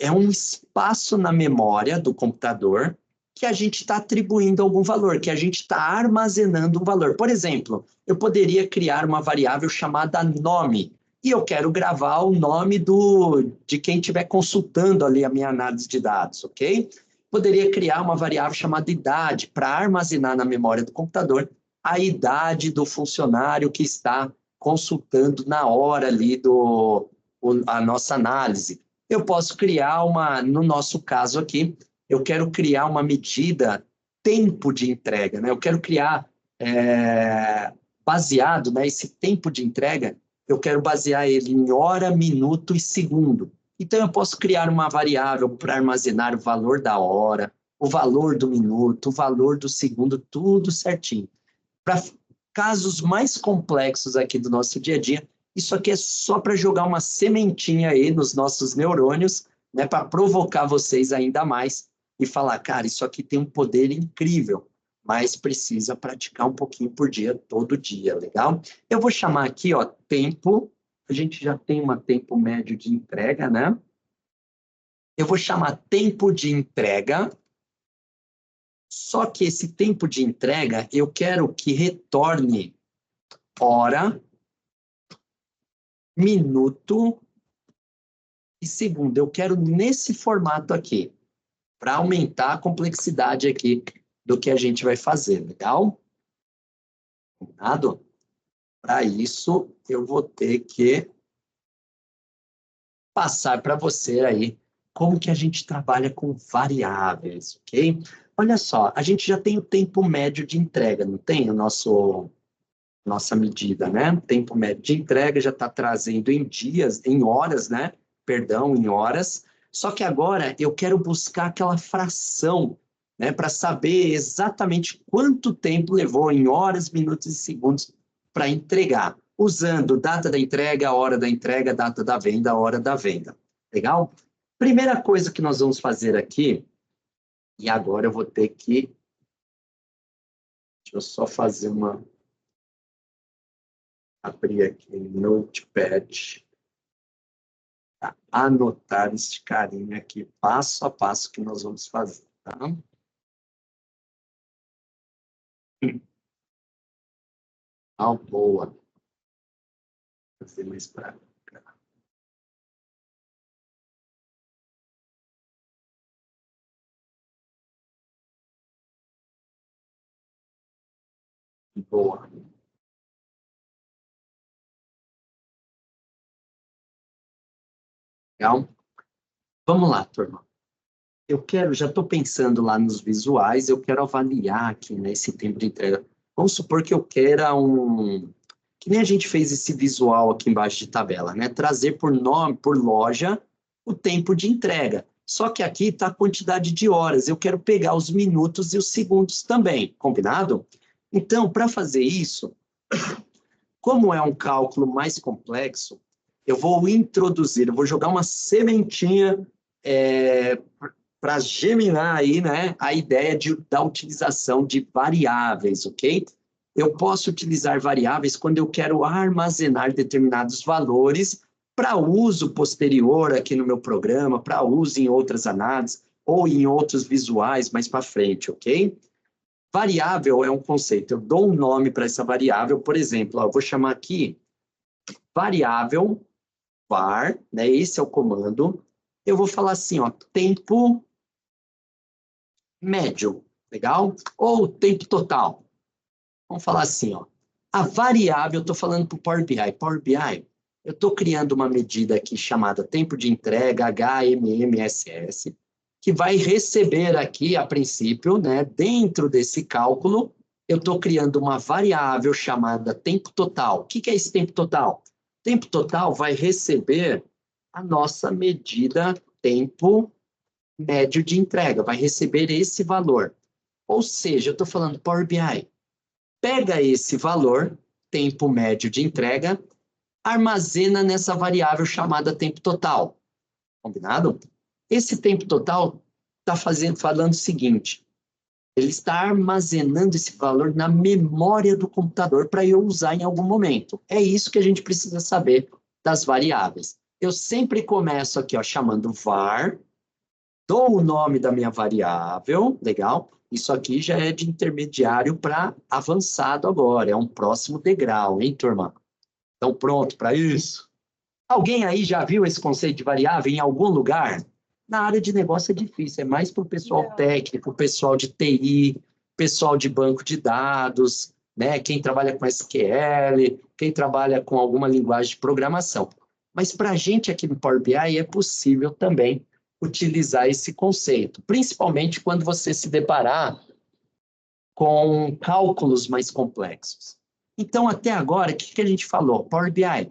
é um espaço na memória do computador que a gente está atribuindo algum valor, que a gente está armazenando um valor. Por exemplo, eu poderia criar uma variável chamada nome, e eu quero gravar o nome de quem estiver consultando ali a minha análise de dados, ok? Poderia criar uma variável chamada idade, para armazenar na memória do computador a idade do funcionário que está consultando na hora ali a nossa análise. Eu posso criar no nosso caso aqui, eu quero criar uma medida tempo de entrega, né? Eu quero criar, baseado, né, esse tempo de entrega, eu quero basear ele em hora, minuto e segundo. Então, eu posso criar uma variável para armazenar o valor da hora, o valor do minuto, o valor do segundo, tudo certinho. Para casos mais complexos aqui do nosso dia a dia, isso aqui é só para jogar uma sementinha aí nos nossos neurônios, né, para provocar vocês ainda mais e falar, cara, isso aqui tem um poder incrível, mas precisa praticar um pouquinho por dia, todo dia, legal? Eu vou chamar aqui, ó, tempo, a gente já tem um tempo médio de entrega, né? Eu vou chamar tempo de entrega, só que esse tempo de entrega, eu quero que retorne hora, minuto e segundo. Eu quero nesse formato aqui, para aumentar a complexidade aqui do que a gente vai fazer, legal? Combinado? Para isso, eu vou ter que passar para você aí como que a gente trabalha com variáveis, ok? Olha só, a gente já tem o tempo médio de entrega, não tem? Nossa medida, né? O tempo médio de entrega já está trazendo em dias, em horas, né? Perdão, em horas. Só que agora eu quero buscar aquela fração, né? Para saber exatamente quanto tempo levou em horas, minutos e segundos para entregar, usando data da entrega, hora da entrega, data da venda, hora da venda. Legal? Primeira coisa que nós vamos fazer aqui E agora eu vou ter que... Deixa eu só fazer uma... Abrir aqui o Notepad. Pra anotar este carinha aqui, passo a passo, que nós vamos fazer, tá? Ah, boa. Vou fazer mais para cá. Boa. Legal? Vamos lá, turma. Já estou pensando lá nos visuais, eu quero avaliar aqui, né, esse tempo de entrega. Vamos supor que eu queira que nem a gente fez esse visual aqui embaixo de tabela, né? Trazer por nome, por loja, o tempo de entrega. Só que aqui está a quantidade de horas. Eu quero pegar os minutos e os segundos também, combinado? Então, para fazer isso, como é um cálculo mais complexo, eu vou jogar uma sementinha para germinar aí, né, a ideia da utilização de variáveis, ok? Eu posso utilizar variáveis quando eu quero armazenar determinados valores para uso posterior aqui no meu programa, para uso em outras análises ou em outros visuais mais para frente, ok? Variável é um conceito, eu dou um nome para essa variável, por exemplo, ó, eu vou chamar aqui variável var, né, esse é o comando, eu vou falar assim, ó, tempo médio, legal? Ou tempo total. Vamos falar assim, ó, a variável, eu estou falando para o Power BI. Power BI, eu estou criando uma medida aqui chamada tempo de entrega, HMMSS, que vai receber aqui, a princípio, né, dentro desse cálculo, eu estou criando uma variável chamada tempo total. O que é esse tempo total? Tempo total vai receber a nossa medida tempo médio de entrega, vai receber esse valor. Ou seja, eu estou falando Power BI, pega esse valor, tempo médio de entrega, armazena nessa variável chamada tempo total. Combinado? Esse tempo total está falando o seguinte, ele está armazenando esse valor na memória do computador para eu usar em algum momento. É isso que a gente precisa saber das variáveis. Eu sempre começo aqui, ó, chamando var, dou o nome da minha variável, legal? Isso aqui já é de intermediário para avançado agora, é um próximo degrau, hein, turma? Estão prontos para isso? Alguém aí já viu esse conceito de variável em algum lugar? Na área de negócio é difícil, é mais para o pessoal técnico, pessoal de TI, pessoal de banco de dados, né? Quem trabalha com SQL, quem trabalha com alguma linguagem de programação. Mas para a gente aqui no Power BI é possível também utilizar esse conceito, principalmente quando você se deparar com cálculos mais complexos. Então, até agora, o que a gente falou? Power BI,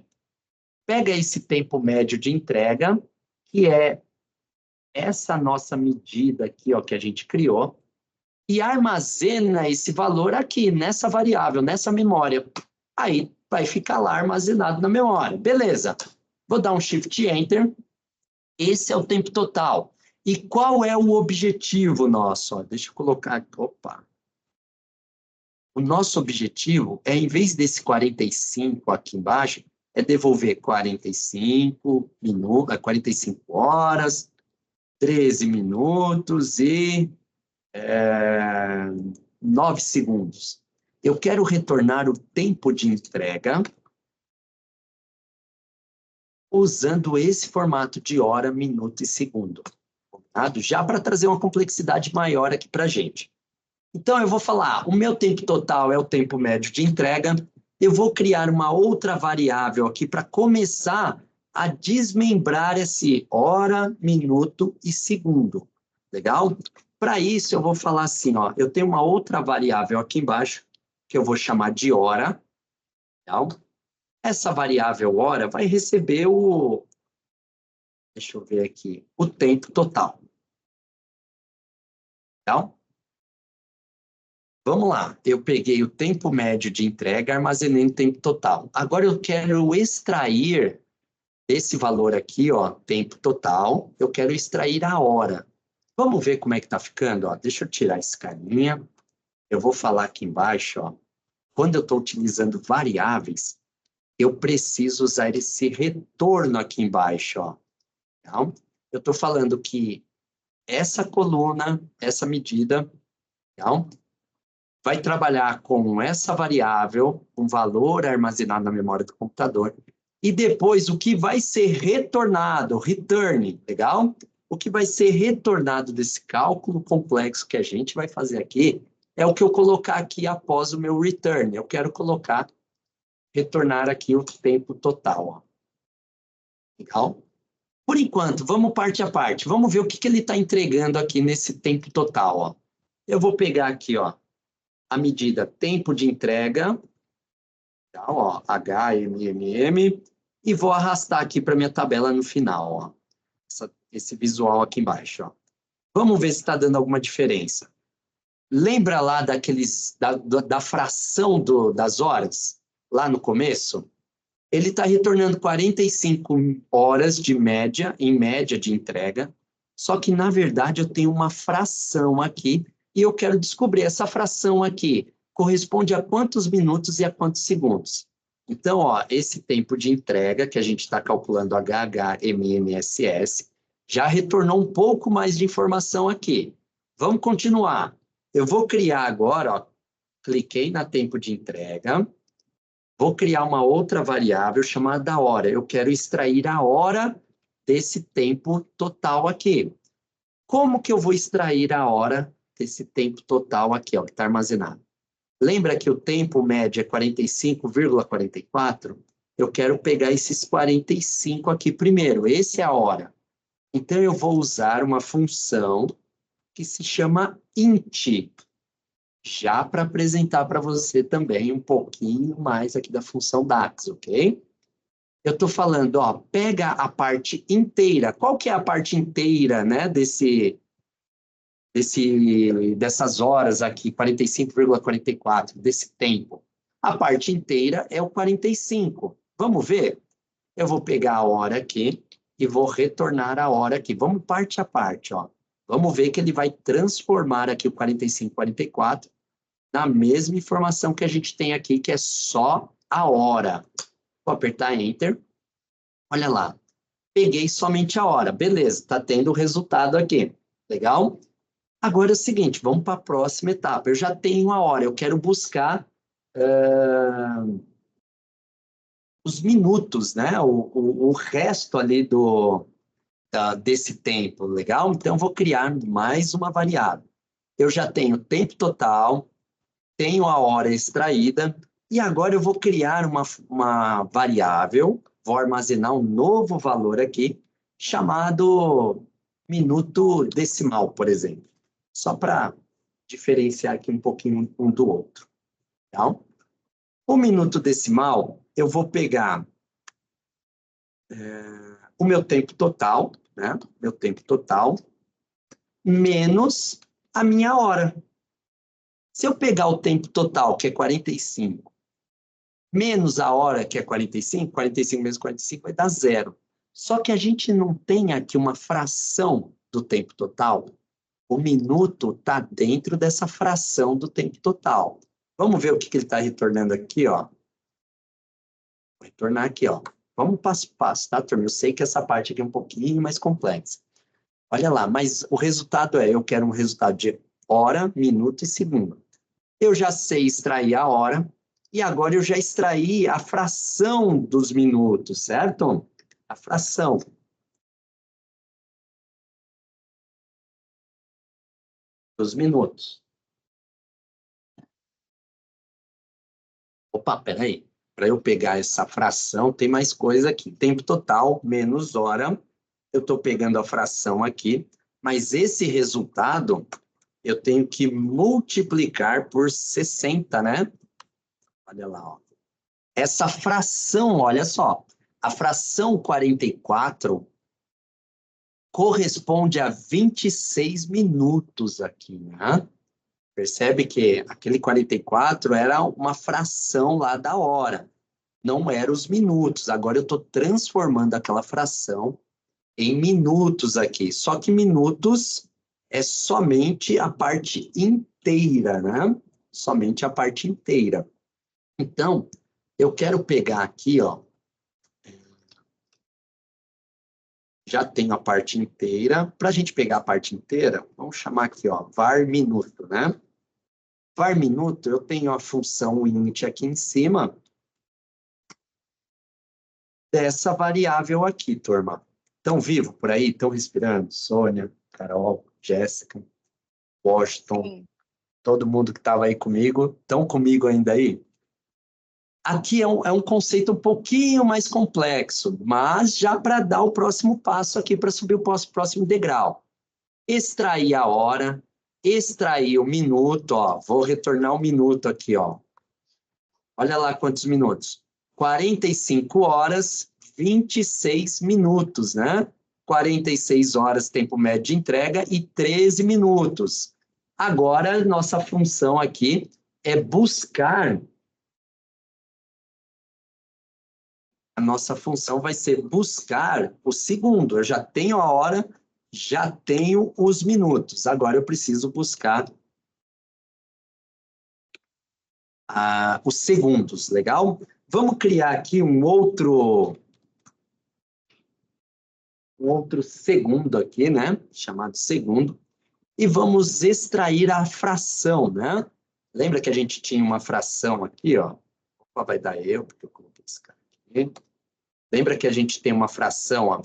pega esse tempo médio de entrega, que é essa nossa medida aqui, ó, que a gente criou, e armazena esse valor aqui, nessa variável, nessa memória. Aí vai ficar lá armazenado na memória. Beleza. Vou dar um Shift Enter. Esse é o tempo total. E qual é o objetivo nosso? Ó, deixa eu colocar... Opa! O nosso objetivo é, em vez desse 45 aqui embaixo, é devolver 45 horas, 13 minutos e 9 segundos. Eu quero retornar o tempo de entrega usando esse formato de hora, minuto e segundo. Já para trazer uma complexidade maior aqui para a gente. Então, eu vou falar, o meu tempo total é o tempo médio de entrega, eu vou criar uma outra variável aqui para começar a desmembrar esse hora, minuto e segundo. Legal? Para isso, eu vou falar assim, ó, eu tenho uma outra variável aqui embaixo, que eu vou chamar de hora. Legal? Essa variável hora vai receber deixa eu ver aqui, o tempo total. Legal? Vamos lá, eu peguei o tempo médio de entrega, armazenei no tempo total. Agora eu quero extrair esse valor aqui, ó, tempo total, eu quero extrair a hora. Vamos ver como é que está ficando? Ó. Deixa eu tirar esse carinha. Eu vou falar aqui embaixo. Ó. Quando eu estou utilizando variáveis, eu preciso usar esse retorno aqui embaixo. Ó. Então, eu estou falando que essa coluna, essa medida, então, vai trabalhar com essa variável, um valor armazenado na memória do computador, e depois o que vai ser retornado, return, legal? O que vai ser retornado desse cálculo complexo que a gente vai fazer aqui é o que eu colocar aqui após o meu return. Eu quero colocar, retornar aqui o tempo total. Ó. Legal? Por enquanto, vamos parte a parte. Vamos ver o que ele está entregando aqui nesse tempo total. Ó. Eu vou pegar aqui ó, a medida tempo de entrega, tá, ó, HMMM, e vou arrastar aqui para minha tabela no final. Ó. Esse visual aqui embaixo. Ó. Vamos ver se está dando alguma diferença. Lembra lá da fração das horas, lá no começo? Ele está retornando 45 horas de média, em média de entrega, só que, na verdade, eu tenho uma fração aqui, e eu quero descobrir essa fração aqui corresponde a quantos minutos e a quantos segundos. Então, ó, esse tempo de entrega, que a gente está calculando HHMMSS, já retornou um pouco mais de informação aqui. Vamos continuar. Eu vou criar agora, ó, cliquei na tempo de entrega, vou criar uma outra variável chamada hora. Eu quero extrair a hora desse tempo total aqui. Como que eu vou extrair a hora desse tempo total aqui, ó, que está armazenado? Lembra que o tempo médio é 45,44? Eu quero pegar esses 45 aqui primeiro. Esse é a hora. Então, eu vou usar uma função que se chama int, já para apresentar para você também um pouquinho mais aqui da função DAX, ok? Eu estou falando, ó, pega a parte inteira. Qual que é a parte inteira, né, dessas horas aqui, 45,44, desse tempo? A parte inteira é o 45. Vamos ver? Eu vou pegar a hora aqui e vou retornar a hora aqui. Vamos parte a parte, ó. Vamos ver que ele vai transformar aqui o 45, 44 na mesma informação que a gente tem aqui, que é só a hora. Vou apertar Enter. Olha lá. Peguei somente a hora. Beleza, está tendo o resultado aqui. Legal? Agora é o seguinte, vamos para a próxima etapa. Eu já tenho a hora, eu quero buscar os minutos, né? O resto ali desse tempo, legal? Então, eu vou criar mais uma variável. Eu já tenho tempo total, tenho a hora extraída, e agora eu vou criar uma variável, vou armazenar um novo valor aqui, chamado minuto decimal, por exemplo. Só para diferenciar aqui um pouquinho um do outro. Tá? O minuto decimal, eu vou pegar o meu tempo total, né? Meu tempo total, menos a minha hora. Se eu pegar o tempo total, que é 45, menos a hora, que é 45, 45 menos 45 vai dar 0. Só que a gente não tem aqui uma fração do tempo total. O minuto está dentro dessa fração do tempo total. Vamos ver o que ele está retornando aqui, ó. Vou retornar aqui, ó. Vamos passo a passo, tá, turma? Eu sei que essa parte aqui é um pouquinho mais complexa. Olha lá, mas o resultado eu quero um resultado de hora, minuto e segundo. Eu já sei extrair a hora, e agora eu já extraí a fração dos minutos, certo? A fração. Dos minutos. Opa, peraí. Para eu pegar essa fração, tem mais coisa aqui. Tempo total menos hora. Eu estou pegando a fração aqui, mas esse resultado eu tenho que multiplicar por 60, né? Olha lá, ó. Essa fração, olha só, a fração 44 corresponde a 26 minutos aqui, né? Percebe que aquele 44 era uma fração lá da hora, não eram os minutos. Agora eu estou transformando aquela fração em minutos aqui. Só que minutos é somente a parte inteira, né? Somente a parte inteira. Então, eu quero pegar aqui, ó. Já tenho a parte inteira. Para a gente pegar a parte inteira, vamos chamar aqui, ó, var minuto, né? Var minuto, eu tenho a função int aqui em cima dessa variável aqui, turma. Estão vivos por aí? Estão respirando? Sônia, Carol, Jéssica, Washington, Sim. todo mundo que estava aí comigo. Estão comigo ainda aí? Aqui é um conceito um pouquinho mais complexo, mas já para dar o próximo passo aqui, para subir o próximo degrau. Extrair a hora, extrair o minuto, ó, vou retornar o minuto aqui, ó. Olha lá quantos minutos. 45 horas, 26 minutos, né? 46 horas, tempo médio de entrega, e 13 minutos. Agora, nossa função aqui é buscar. A nossa função vai ser buscar o segundo. Eu já tenho a hora, já tenho os minutos. Agora eu preciso buscar os segundos, legal? Vamos criar aqui um outro segundo aqui, né? Chamado segundo. E vamos extrair a fração, né? Lembra que a gente tinha uma fração aqui, ó? Opa, vai dar erro, porque eu coloquei esse cara aqui. Lembra que a gente tem uma fração, ó,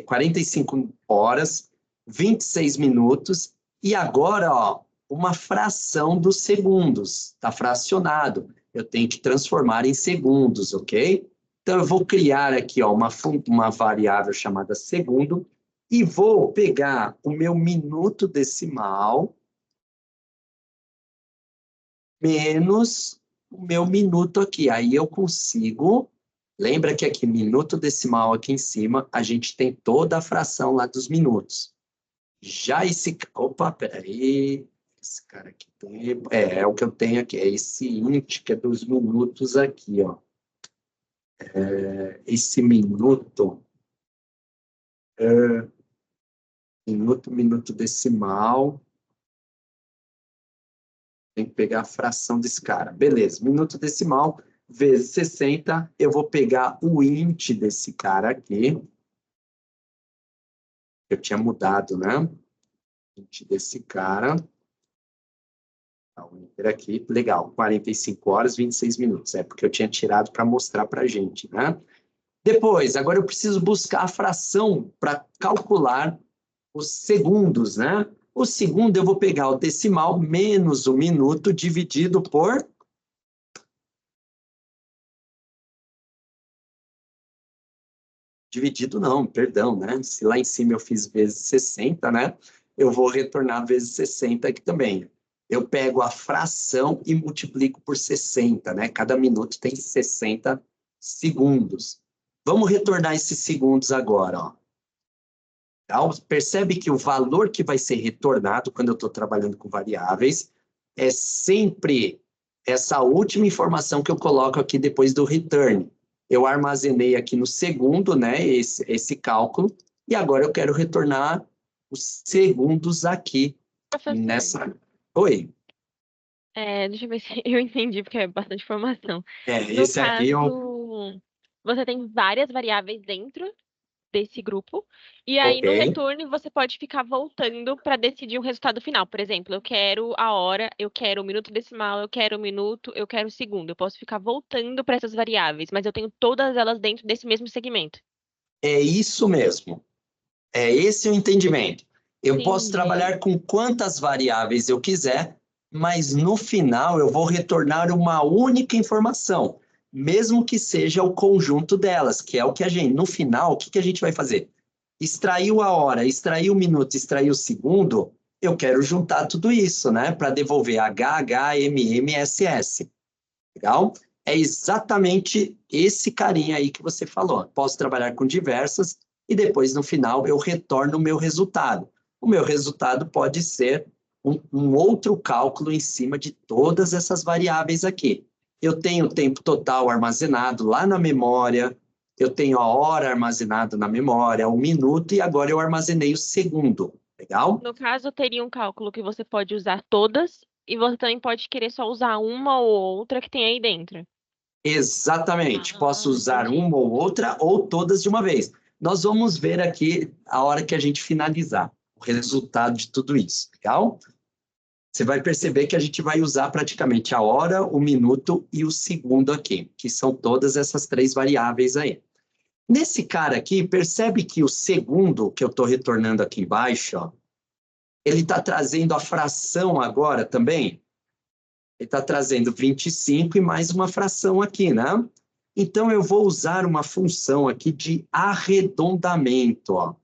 45 horas, 26 minutos, e agora, ó, uma fração dos segundos. Está fracionado. Eu tenho que transformar em segundos, ok? Então, eu vou criar aqui, ó, uma variável chamada segundo, e vou pegar o meu minuto decimal menos o meu minuto aqui. Aí eu consigo... Lembra que aqui, minuto decimal aqui em cima, a gente tem toda a fração lá dos minutos. Já esse... Opa, peraí. Esse cara aqui tem... É o que eu tenho aqui. É esse int que é dos minutos aqui, ó. Esse minuto... Minuto decimal. Tem que pegar a fração desse cara. Beleza, minuto decimal vezes 60. Eu vou pegar o int desse cara aqui. Eu tinha mudado, né? Int desse cara. O enter aqui, legal. 45 horas, 26 minutos. É porque eu tinha tirado para mostrar para a gente, né? Depois, agora eu preciso buscar a fração para calcular os segundos, né? O segundo eu vou pegar o decimal menos o minuto dividido por... Dividido não, perdão, né? Se lá em cima eu fiz vezes 60, né? Eu vou retornar vezes 60 aqui também. Eu pego a fração e multiplico por 60, né? Cada minuto tem 60 segundos. Vamos retornar esses segundos agora, ó. Então, percebe que o valor que vai ser retornado quando eu estou trabalhando com variáveis é sempre essa última informação que eu coloco aqui depois do return. Eu armazenei aqui no segundo, né, esse cálculo, e agora eu quero retornar os segundos aqui nessa... Oi? Deixa eu ver se eu entendi, porque é bastante informação. No Esse aqui caso, você tem várias variáveis dentro desse grupo, e aí no Ok. return você pode ficar voltando para decidir o resultado final. Por exemplo, eu quero a hora, eu quero o minuto decimal, eu quero o minuto, eu quero o segundo. Eu posso ficar voltando para essas variáveis, mas eu tenho todas elas dentro desse mesmo segmento. É isso mesmo. É esse o entendimento. Eu posso Entendi. trabalhar com quantas variáveis eu quiser, mas no final eu vou retornar uma única informação, mesmo que seja o conjunto delas, que é o que a gente, no final, o que a gente vai fazer? Extraiu a hora, extraiu o minuto, extraiu o segundo, eu quero juntar tudo isso, né, para devolver HHMMSS. Legal? É exatamente esse carinha aí que você falou. Posso trabalhar com diversas e depois, no final, eu retorno o meu resultado. O meu resultado pode ser um outro cálculo em cima de todas essas variáveis aqui. Eu tenho o tempo total armazenado lá na memória, eu tenho a hora armazenada na memória, o minuto, e agora eu armazenei o segundo. Legal? No caso, teria um cálculo que você pode usar todas e você também pode querer só usar uma ou outra que tem aí dentro. Exatamente. Posso usar Entendi. uma ou outra ou todas de uma vez. Nós vamos ver aqui a hora que a gente finalizar o resultado de tudo isso, legal? Você vai perceber que a gente vai usar praticamente a hora, o minuto e o segundo aqui, que são todas essas três variáveis aí. Nesse cara aqui, percebe que o segundo que eu estou retornando aqui embaixo, ó, ele está trazendo a fração agora também. Ele está trazendo 25 e mais uma fração aqui, né? Então, eu vou usar uma função aqui de arredondamento, ó.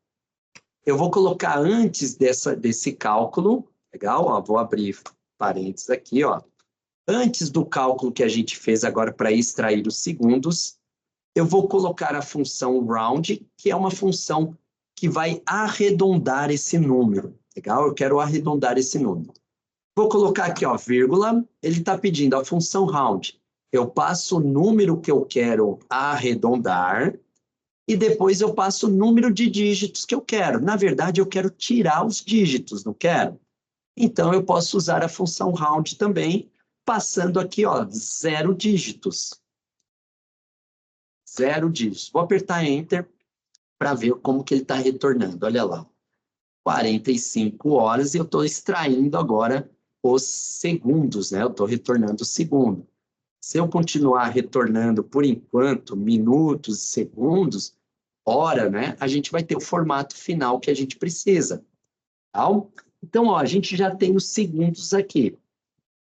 Eu vou colocar antes desse cálculo, legal? Ó, vou abrir parênteses aqui, ó. Antes do cálculo que a gente fez agora para extrair os segundos, eu vou colocar a função round, que é uma função que vai arredondar esse número, legal? Eu quero arredondar esse número. Vou colocar aqui, ó, vírgula, ele está pedindo a função round. Eu passo o número que eu quero arredondar e depois eu passo o número de dígitos que eu quero. Na verdade, eu quero tirar os dígitos, não quero? Então, eu posso usar a função round também, passando aqui, ó, 0 dígitos. 0 dígitos. Vou apertar Enter para ver como que ele está retornando. Olha lá. 45 horas e eu estou extraindo agora os segundos, né? Eu estou retornando o segundo. Se eu continuar retornando, por enquanto, minutos, segundos, hora, né? A gente vai ter o formato final que a gente precisa. Tá? Então, ó, a gente já tem os segundos aqui.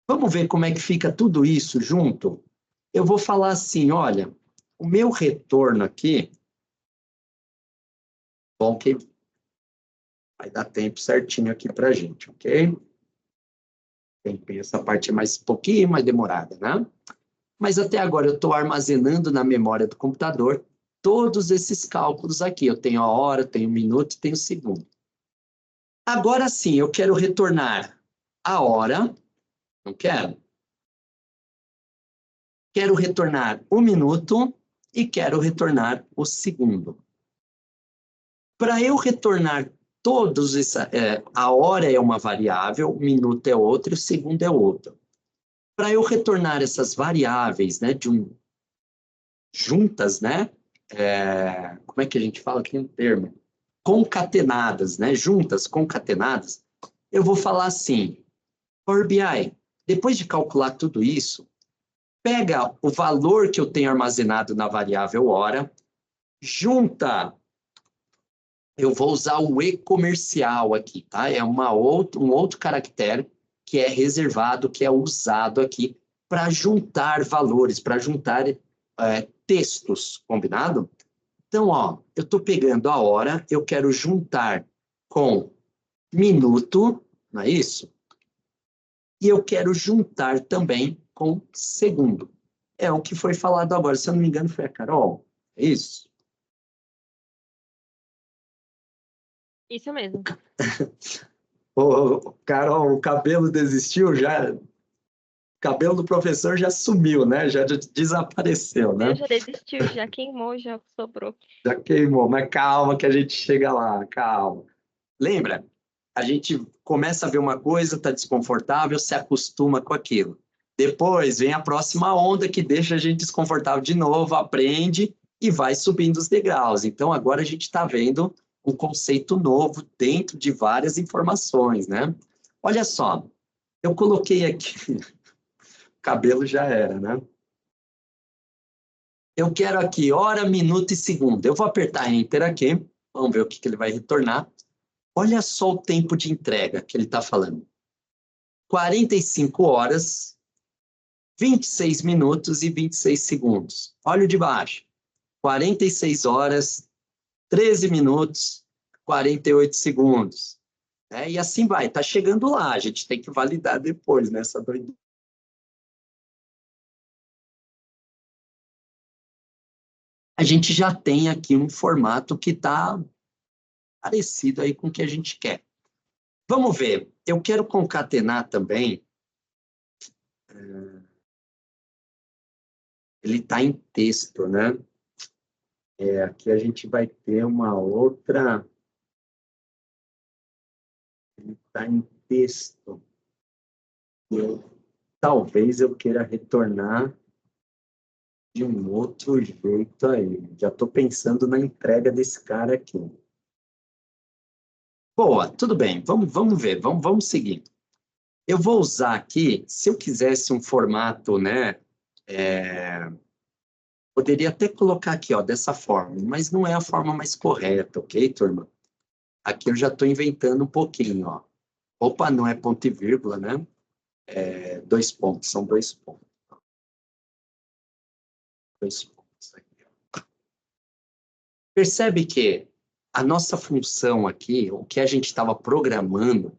Vamos ver como é que fica tudo isso junto? Eu vou falar assim, olha, o meu retorno aqui, bom que vai dar tempo certinho aqui para a gente, ok? Essa parte é mais um pouquinho mais demorada, né? Mas até agora eu estou armazenando na memória do computador todos esses cálculos aqui. Eu tenho a hora, tenho o minuto, tenho o segundo. Agora sim, eu quero retornar a hora, não quero? Quero retornar o minuto e quero retornar o segundo. Para eu retornar todos a hora é uma variável, o minuto é outra e o segundo é outra. Para eu retornar essas variáveis, né, juntas, né, como é que a gente fala aqui um termo? Concatenadas, né, juntas, concatenadas, eu vou falar assim, Power BI, depois de calcular tudo isso, pega o valor que eu tenho armazenado na variável hora, junta. Eu vou usar o e-comercial aqui, tá? É um outro caractere que é reservado, que é usado aqui para juntar valores, para juntar textos, combinado? Então, ó, eu estou pegando a hora, eu quero juntar com minuto, não é isso? E eu quero juntar também com segundo. É o que foi falado agora, se eu não me engano, foi a Carol. É isso? Isso mesmo. Ô, Carol, o cabelo desistiu já? O cabelo do professor já sumiu, né? Já desapareceu, O né? meu já desistiu, já queimou, já sobrou. Já queimou, mas calma que a gente chega lá, calma. Lembra? A gente começa a ver uma coisa, está desconfortável, se acostuma com aquilo. Depois vem a próxima onda que deixa a gente desconfortável de novo, aprende e vai subindo os degraus. Então agora a gente está vendo um conceito novo dentro de várias informações, né? Olha só, eu coloquei aqui, cabelo já era, né? Eu quero aqui hora, minuto e segundo. Eu vou apertar Enter aqui, vamos ver o que ele vai retornar. Olha só o tempo de entrega que ele está falando. 45 horas, 26 minutos e 26 segundos. Olha o de baixo. 46 horas, 13 minutos, 48 segundos. E assim vai, está chegando lá. A gente tem que validar depois nessa doideira. A gente já tem aqui um formato que está parecido aí com o que a gente quer. Vamos ver. Eu quero concatenar também. Ele está em texto, né? Aqui a gente vai ter uma outra Ele está em texto. Talvez eu queira retornar de um outro jeito aí. Já estou pensando na entrega desse cara aqui. Boa, tudo bem. Vamos ver, vamos seguir. Eu vou usar aqui, se eu quisesse um formato, né? Poderia até colocar aqui, ó, dessa forma, mas não é a forma mais correta, ok, turma? Aqui eu já estou inventando um pouquinho, ó. Opa, não é ponto e vírgula, né? É 2 pontos, são 2 pontos. 2 pontos aqui, ó. Percebe que a nossa função aqui, o que a gente estava programando,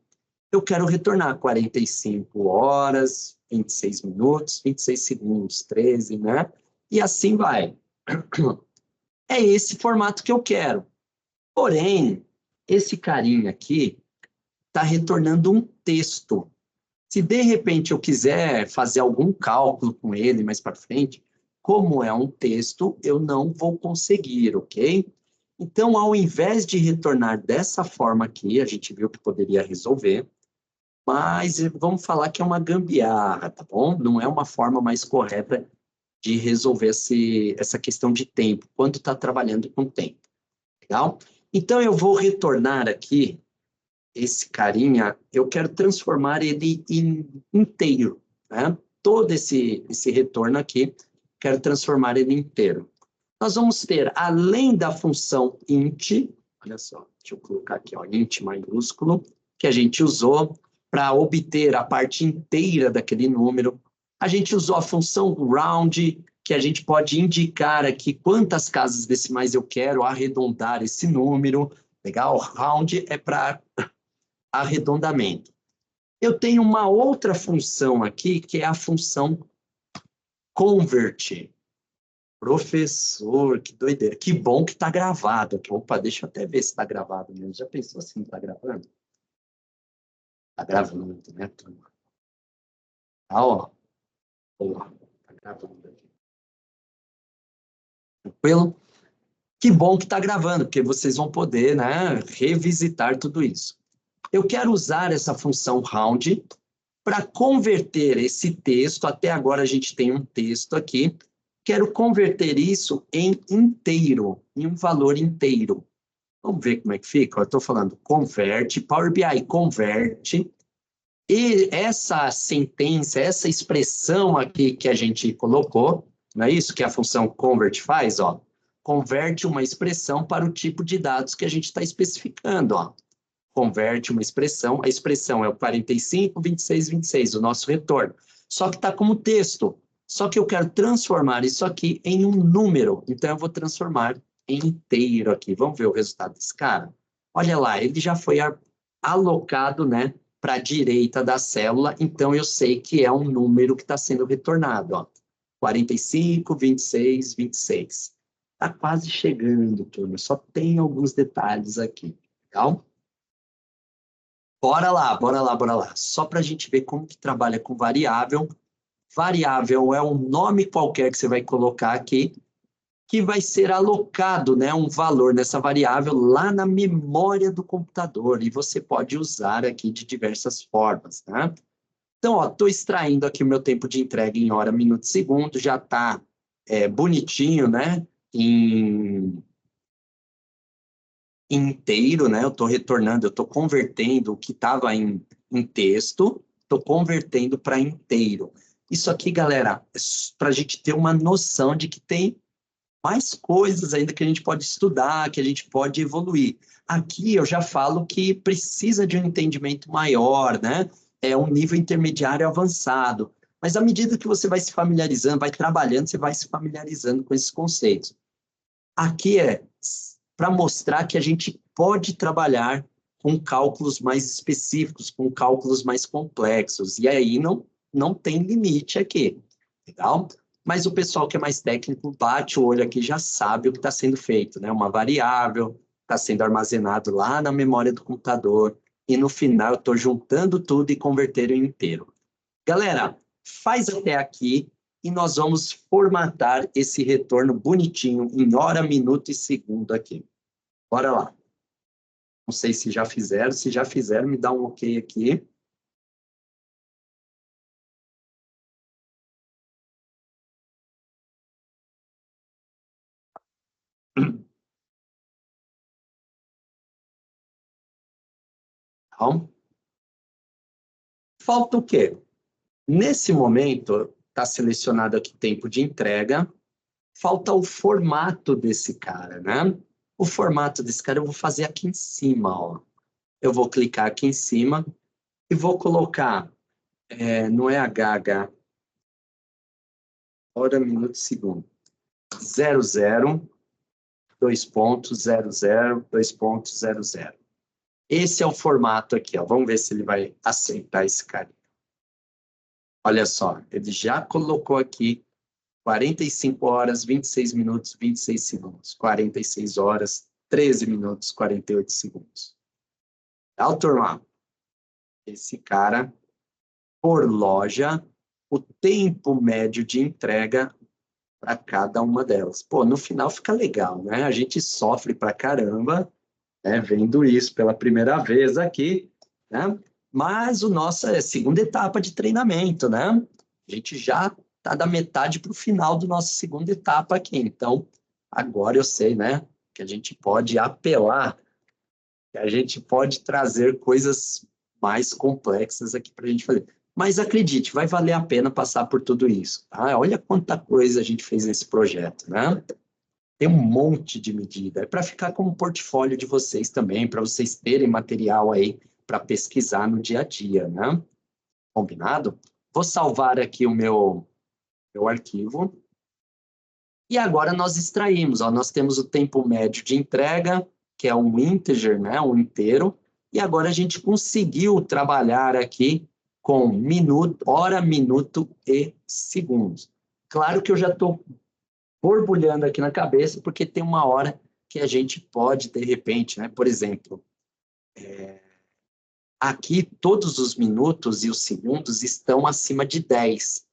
eu quero retornar 45 horas, 26 minutos, 26 segundos, 13, né? E assim vai. É esse formato que eu quero. Porém, esse carinha aqui está retornando um texto. Se de repente eu quiser fazer algum cálculo com ele mais para frente, como é um texto, eu não vou conseguir, ok? Então, ao invés de retornar dessa forma aqui, a gente viu que poderia resolver, mas vamos falar que é uma gambiarra, tá bom? Não é uma forma mais correta de resolver essa questão de tempo, quando está trabalhando com tempo, legal? Então, eu vou retornar aqui esse carinha, eu quero transformar ele em inteiro, né? Todo esse retorno aqui, quero transformar ele inteiro. Nós vamos ter, além da função int, olha só, deixa eu colocar aqui, ó, int maiúsculo, que a gente usou para obter a parte inteira daquele número. A gente usou a função round, que a gente pode indicar aqui quantas casas decimais eu quero arredondar esse número. Legal? Round é para arredondamento. Eu tenho uma outra função aqui, que é a função convert. Professor, que doideira. Que bom que está gravado. Opa, deixa eu até ver se está gravado mesmo. Já pensou assim, está gravando? Está gravando, né, turma? Tá, ó. Está gravando aqui. Tranquilo? Que bom que está gravando, porque vocês vão poder, né, revisitar tudo isso. Eu quero usar essa função round para converter esse texto, até agora a gente tem um texto aqui, quero converter isso em inteiro, em um valor inteiro. Vamos ver como é que fica? Eu estou falando converte, Power BI converte, e essa sentença, essa expressão aqui que a gente colocou, não é isso que a função convert faz? Ó, converte uma expressão para o tipo de dados que a gente está especificando, ó. Converte uma expressão, a expressão é o 45, 26, 26, o nosso retorno. Só que está como texto. Só que eu quero transformar isso aqui em um número. Então, eu vou transformar em inteiro aqui. Vamos ver o resultado desse cara? Olha lá, ele já foi alocado, né, para a direita da célula. Então, eu sei que é um número que está sendo retornado. Ó. 45, 26, 26. Está quase chegando, turma. Só tem alguns detalhes aqui. Legal? Bora lá, bora lá, bora lá. Só para a gente ver como que trabalha com variável. Variável é um nome qualquer que você vai colocar aqui, que vai ser alocado, né, um valor nessa variável lá na memória do computador. E você pode usar aqui de diversas formas, né? Então, ó, estou extraindo aqui o meu tempo de entrega em hora, minuto e segundo. Já está bonitinho, né? Inteiro, né? Eu estou retornando, eu estou convertendo o que estava em texto, estou convertendo para inteiro. Isso aqui, galera, é para a gente ter uma noção de que tem mais coisas ainda que a gente pode estudar, que a gente pode evoluir. Aqui eu já falo que precisa de um entendimento maior, né? É um nível intermediário avançado. Mas à medida que você vai se familiarizando, vai trabalhando, você vai se familiarizando com esses conceitos. Aqui é para mostrar que a gente pode trabalhar com cálculos mais específicos, com cálculos mais complexos. E aí não tem limite aqui, legal? Mas o pessoal que é mais técnico bate o olho aqui já sabe o que está sendo feito, né? Uma variável está sendo armazenado lá na memória do computador e no final eu estou juntando tudo e convertendo em inteiro. Galera, faz até aqui e nós vamos formatar esse retorno bonitinho em hora, minuto e segundo aqui. Bora lá. Não sei se já fizeram. Se já fizeram, me dá um ok aqui. Então, falta o quê? Nesse momento, está selecionado aqui tempo de entrega. Falta o formato desse cara, né? O formato desse cara eu vou fazer aqui em cima, ó. Eu vou clicar aqui em cima e vou colocar no EHH, hora, minuto, segundo, 00, 2.00, 2.00. Esse é o formato aqui, ó. Vamos ver se ele vai aceitar esse cara. Olha só, ele já colocou aqui 45 horas, 26 minutos, 26 segundos. 46 horas, 13 minutos, 48 segundos. Tá, turma? Esse cara, por loja, o tempo médio de entrega para cada uma delas. Pô, no final fica legal, né? A gente sofre pra caramba, né? Vendo isso pela primeira vez aqui, né? Mas o nosso é a segunda etapa de treinamento, né? A gente já está da metade para o final do nosso segunda etapa aqui. Então, agora eu sei, né? Que a gente pode apelar, que a gente pode trazer coisas mais complexas aqui para a gente fazer. Mas acredite, vai valer a pena passar por tudo isso. Tá? Olha quanta coisa a gente fez nesse projeto, né? Tem um monte de medida. É para ficar como portfólio de vocês também, para vocês terem material aí para pesquisar no dia a dia, né? Combinado? Vou salvar aqui o meu arquivo. E agora nós extraímos, ó, nós temos o tempo médio de entrega, que é um integer, né, um inteiro, e agora a gente conseguiu trabalhar aqui com minuto, hora, minuto e segundos. Claro que eu já estou borbulhando aqui na cabeça, porque tem uma hora que a gente pode, de repente, né, por exemplo, aqui todos os minutos e os segundos estão acima de 10.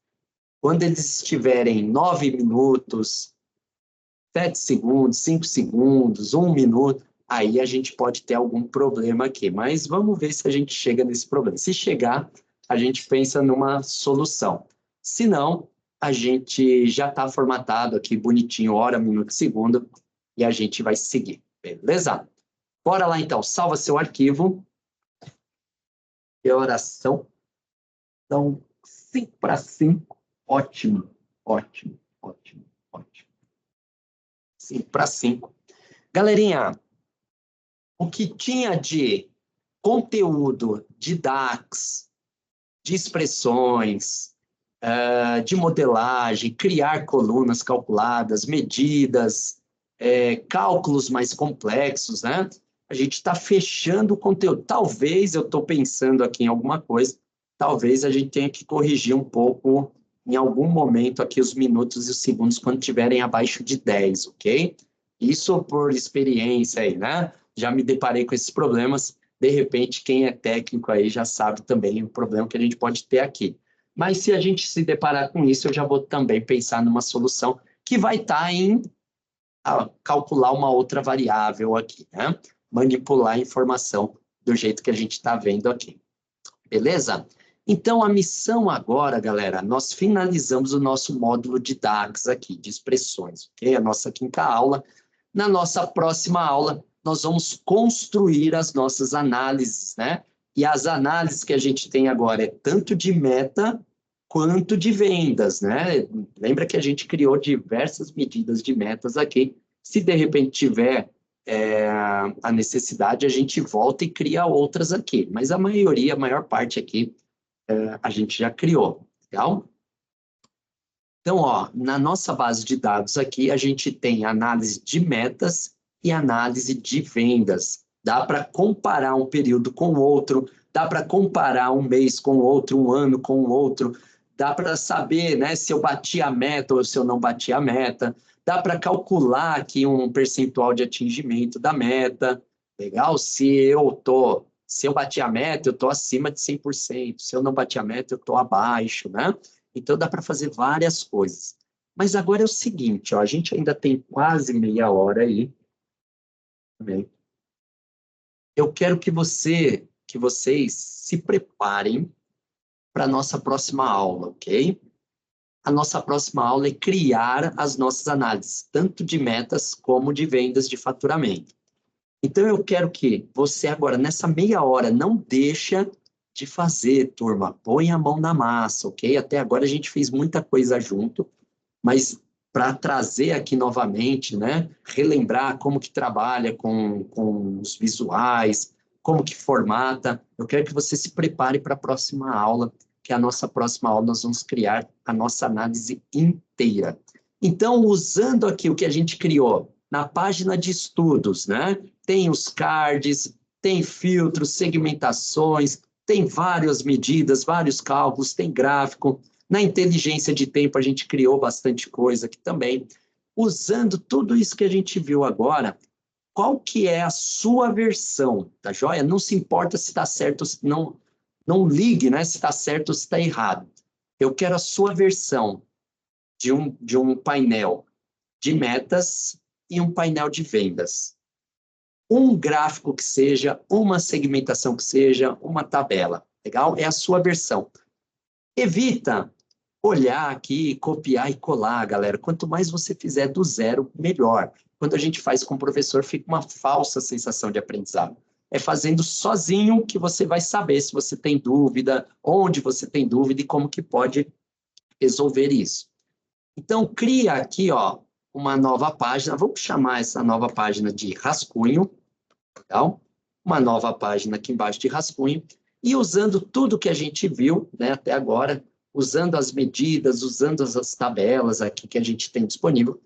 Quando eles estiverem 9 minutos, 7 segundos, 5 segundos, 1 minuto, aí a gente pode ter algum problema aqui. Mas vamos ver se a gente chega nesse problema. Se chegar, a gente pensa numa solução. Se não, a gente já está formatado aqui, bonitinho, hora, minuto, segundo, e a gente vai seguir. Beleza? Bora lá, então. Salva seu arquivo. E oração. Então, 5 para 5. Ótimo, ótimo, ótimo, ótimo. 5 para 5. Galerinha, o que tinha de conteúdo de DAX, de expressões, de modelagem, criar colunas calculadas, medidas, cálculos mais complexos, né? A gente está fechando o conteúdo. Talvez, eu estou pensando aqui em alguma coisa, talvez a gente tenha que corrigir um pouco, em algum momento, aqui os minutos e os segundos, quando estiverem abaixo de 10, ok? Isso por experiência aí, né? Já me deparei com esses problemas. De repente, quem é técnico aí já sabe também o problema que a gente pode ter aqui. Mas se a gente se deparar com isso, eu já vou também pensar numa solução que vai estar em calcular uma outra variável aqui, né? Manipular a informação do jeito que a gente está vendo aqui. Beleza? Então, a missão agora, galera, nós finalizamos o nosso módulo de DAX aqui, de expressões, ok? A nossa quinta aula. Na nossa próxima aula, nós vamos construir as nossas análises, né? E as análises que a gente tem agora é tanto de meta quanto de vendas, né? Lembra que a gente criou diversas medidas de metas aqui. Se de repente tiver a necessidade, a gente volta e cria outras aqui. Mas a maioria, a maior parte aqui, a gente já criou, legal? Então, ó, na nossa base de dados aqui, a gente tem análise de metas e análise de vendas. Dá para comparar um período com o outro, dá para comparar um mês com o outro, um ano com o outro, dá para saber, né, se eu bati a meta ou se eu não bati a meta, dá para calcular aqui um percentual de atingimento da meta, legal? Se eu bati a meta, eu estou acima de 100%, se eu não bati a meta, eu estou abaixo, né? Então, dá para fazer várias coisas. Mas agora é o seguinte, ó, a gente ainda tem quase meia hora aí. eu quero que vocês se preparem para a nossa próxima aula, ok? A nossa próxima aula é criar as nossas análises, tanto de metas como de vendas de faturamento. Então, eu quero que você agora, nessa meia hora, não deixa de fazer, turma. Põe a mão na massa, ok? Até agora a gente fez muita coisa junto, mas para trazer aqui novamente, né? Relembrar como que trabalha com os visuais, como que formata. Eu quero que você se prepare para a próxima aula, que a nossa próxima aula nós vamos criar a nossa análise inteira. Então, usando aqui o que a gente criou na página de estudos, né? Tem os cards, tem filtros, segmentações, tem várias medidas, vários cálculos, tem gráfico. Na inteligência de tempo, a gente criou bastante coisa aqui também. Usando tudo isso que a gente viu agora, qual que é a sua versão, tá joia? Não se importa se está certo, não ligue, né, se está certo ou se está errado. Eu quero a sua versão de um painel de metas e um painel de vendas. Um gráfico que seja, uma segmentação que seja, uma tabela. Legal? É a sua versão. Evita olhar aqui, copiar e colar, galera. Quanto mais você fizer do zero, melhor. Quando a gente faz com o professor, fica uma falsa sensação de aprendizado. É fazendo sozinho que você vai saber se você tem dúvida, onde você tem dúvida e como que pode resolver isso. Então, cria aqui, ó, uma nova página. Vamos chamar essa nova página de rascunho. Legal? Uma nova página aqui embaixo de rascunho. E usando tudo que a gente viu, né, até agora, usando as medidas, usando as tabelas aqui que a gente tem disponível,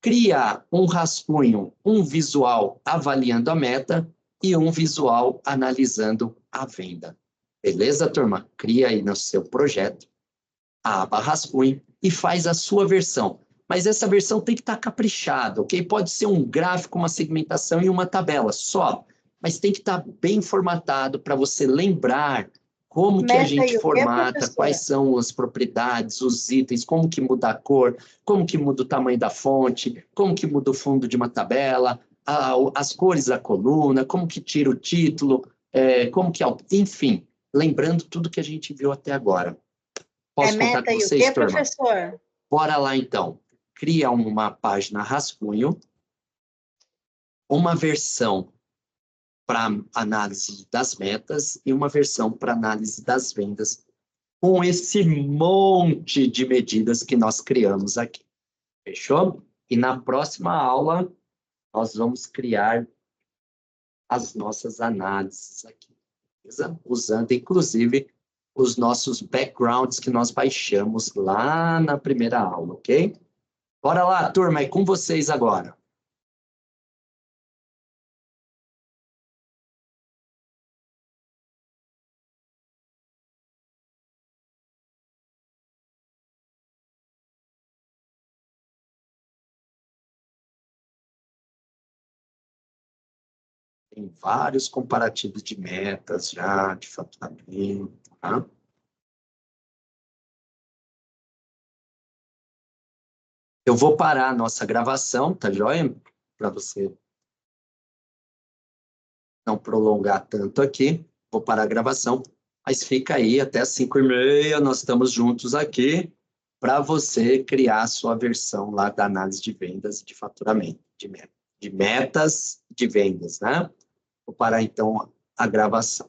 cria um rascunho, um visual avaliando a meta e um visual analisando a venda. Beleza, turma? Cria aí no seu projeto a aba rascunho e faz a sua versão. Mas essa versão tem que estar caprichada, ok? Pode ser um gráfico, uma segmentação e uma tabela só, mas tem que estar bem formatado para você lembrar como que a gente formata, quais são as propriedades, os itens, como que muda a cor, como que muda o tamanho da fonte, como que muda o fundo de uma tabela, as cores da coluna, como que tira o título, como que... Enfim, lembrando tudo que a gente viu até agora. Posso contar com vocês, turma? Professor? Bora lá, então. Cria uma página rascunho, uma versão para análise das metas e uma versão para análise das vendas, com esse monte de medidas que nós criamos aqui. Fechou? E na próxima aula, nós vamos criar as nossas análises aqui, beleza? Usando, inclusive, os nossos backgrounds que nós baixamos lá na primeira aula, ok? Bora lá, turma, é com vocês agora. Tem vários comparativos de metas já, de faturamento, tá? Eu vou parar a nossa gravação, tá joia? Para você não prolongar tanto aqui. Vou parar a gravação, mas fica aí até as 5h30, nós estamos juntos aqui para você criar a sua versão lá da análise de vendas e de faturamento, de metas de vendas, né? Vou parar então a gravação.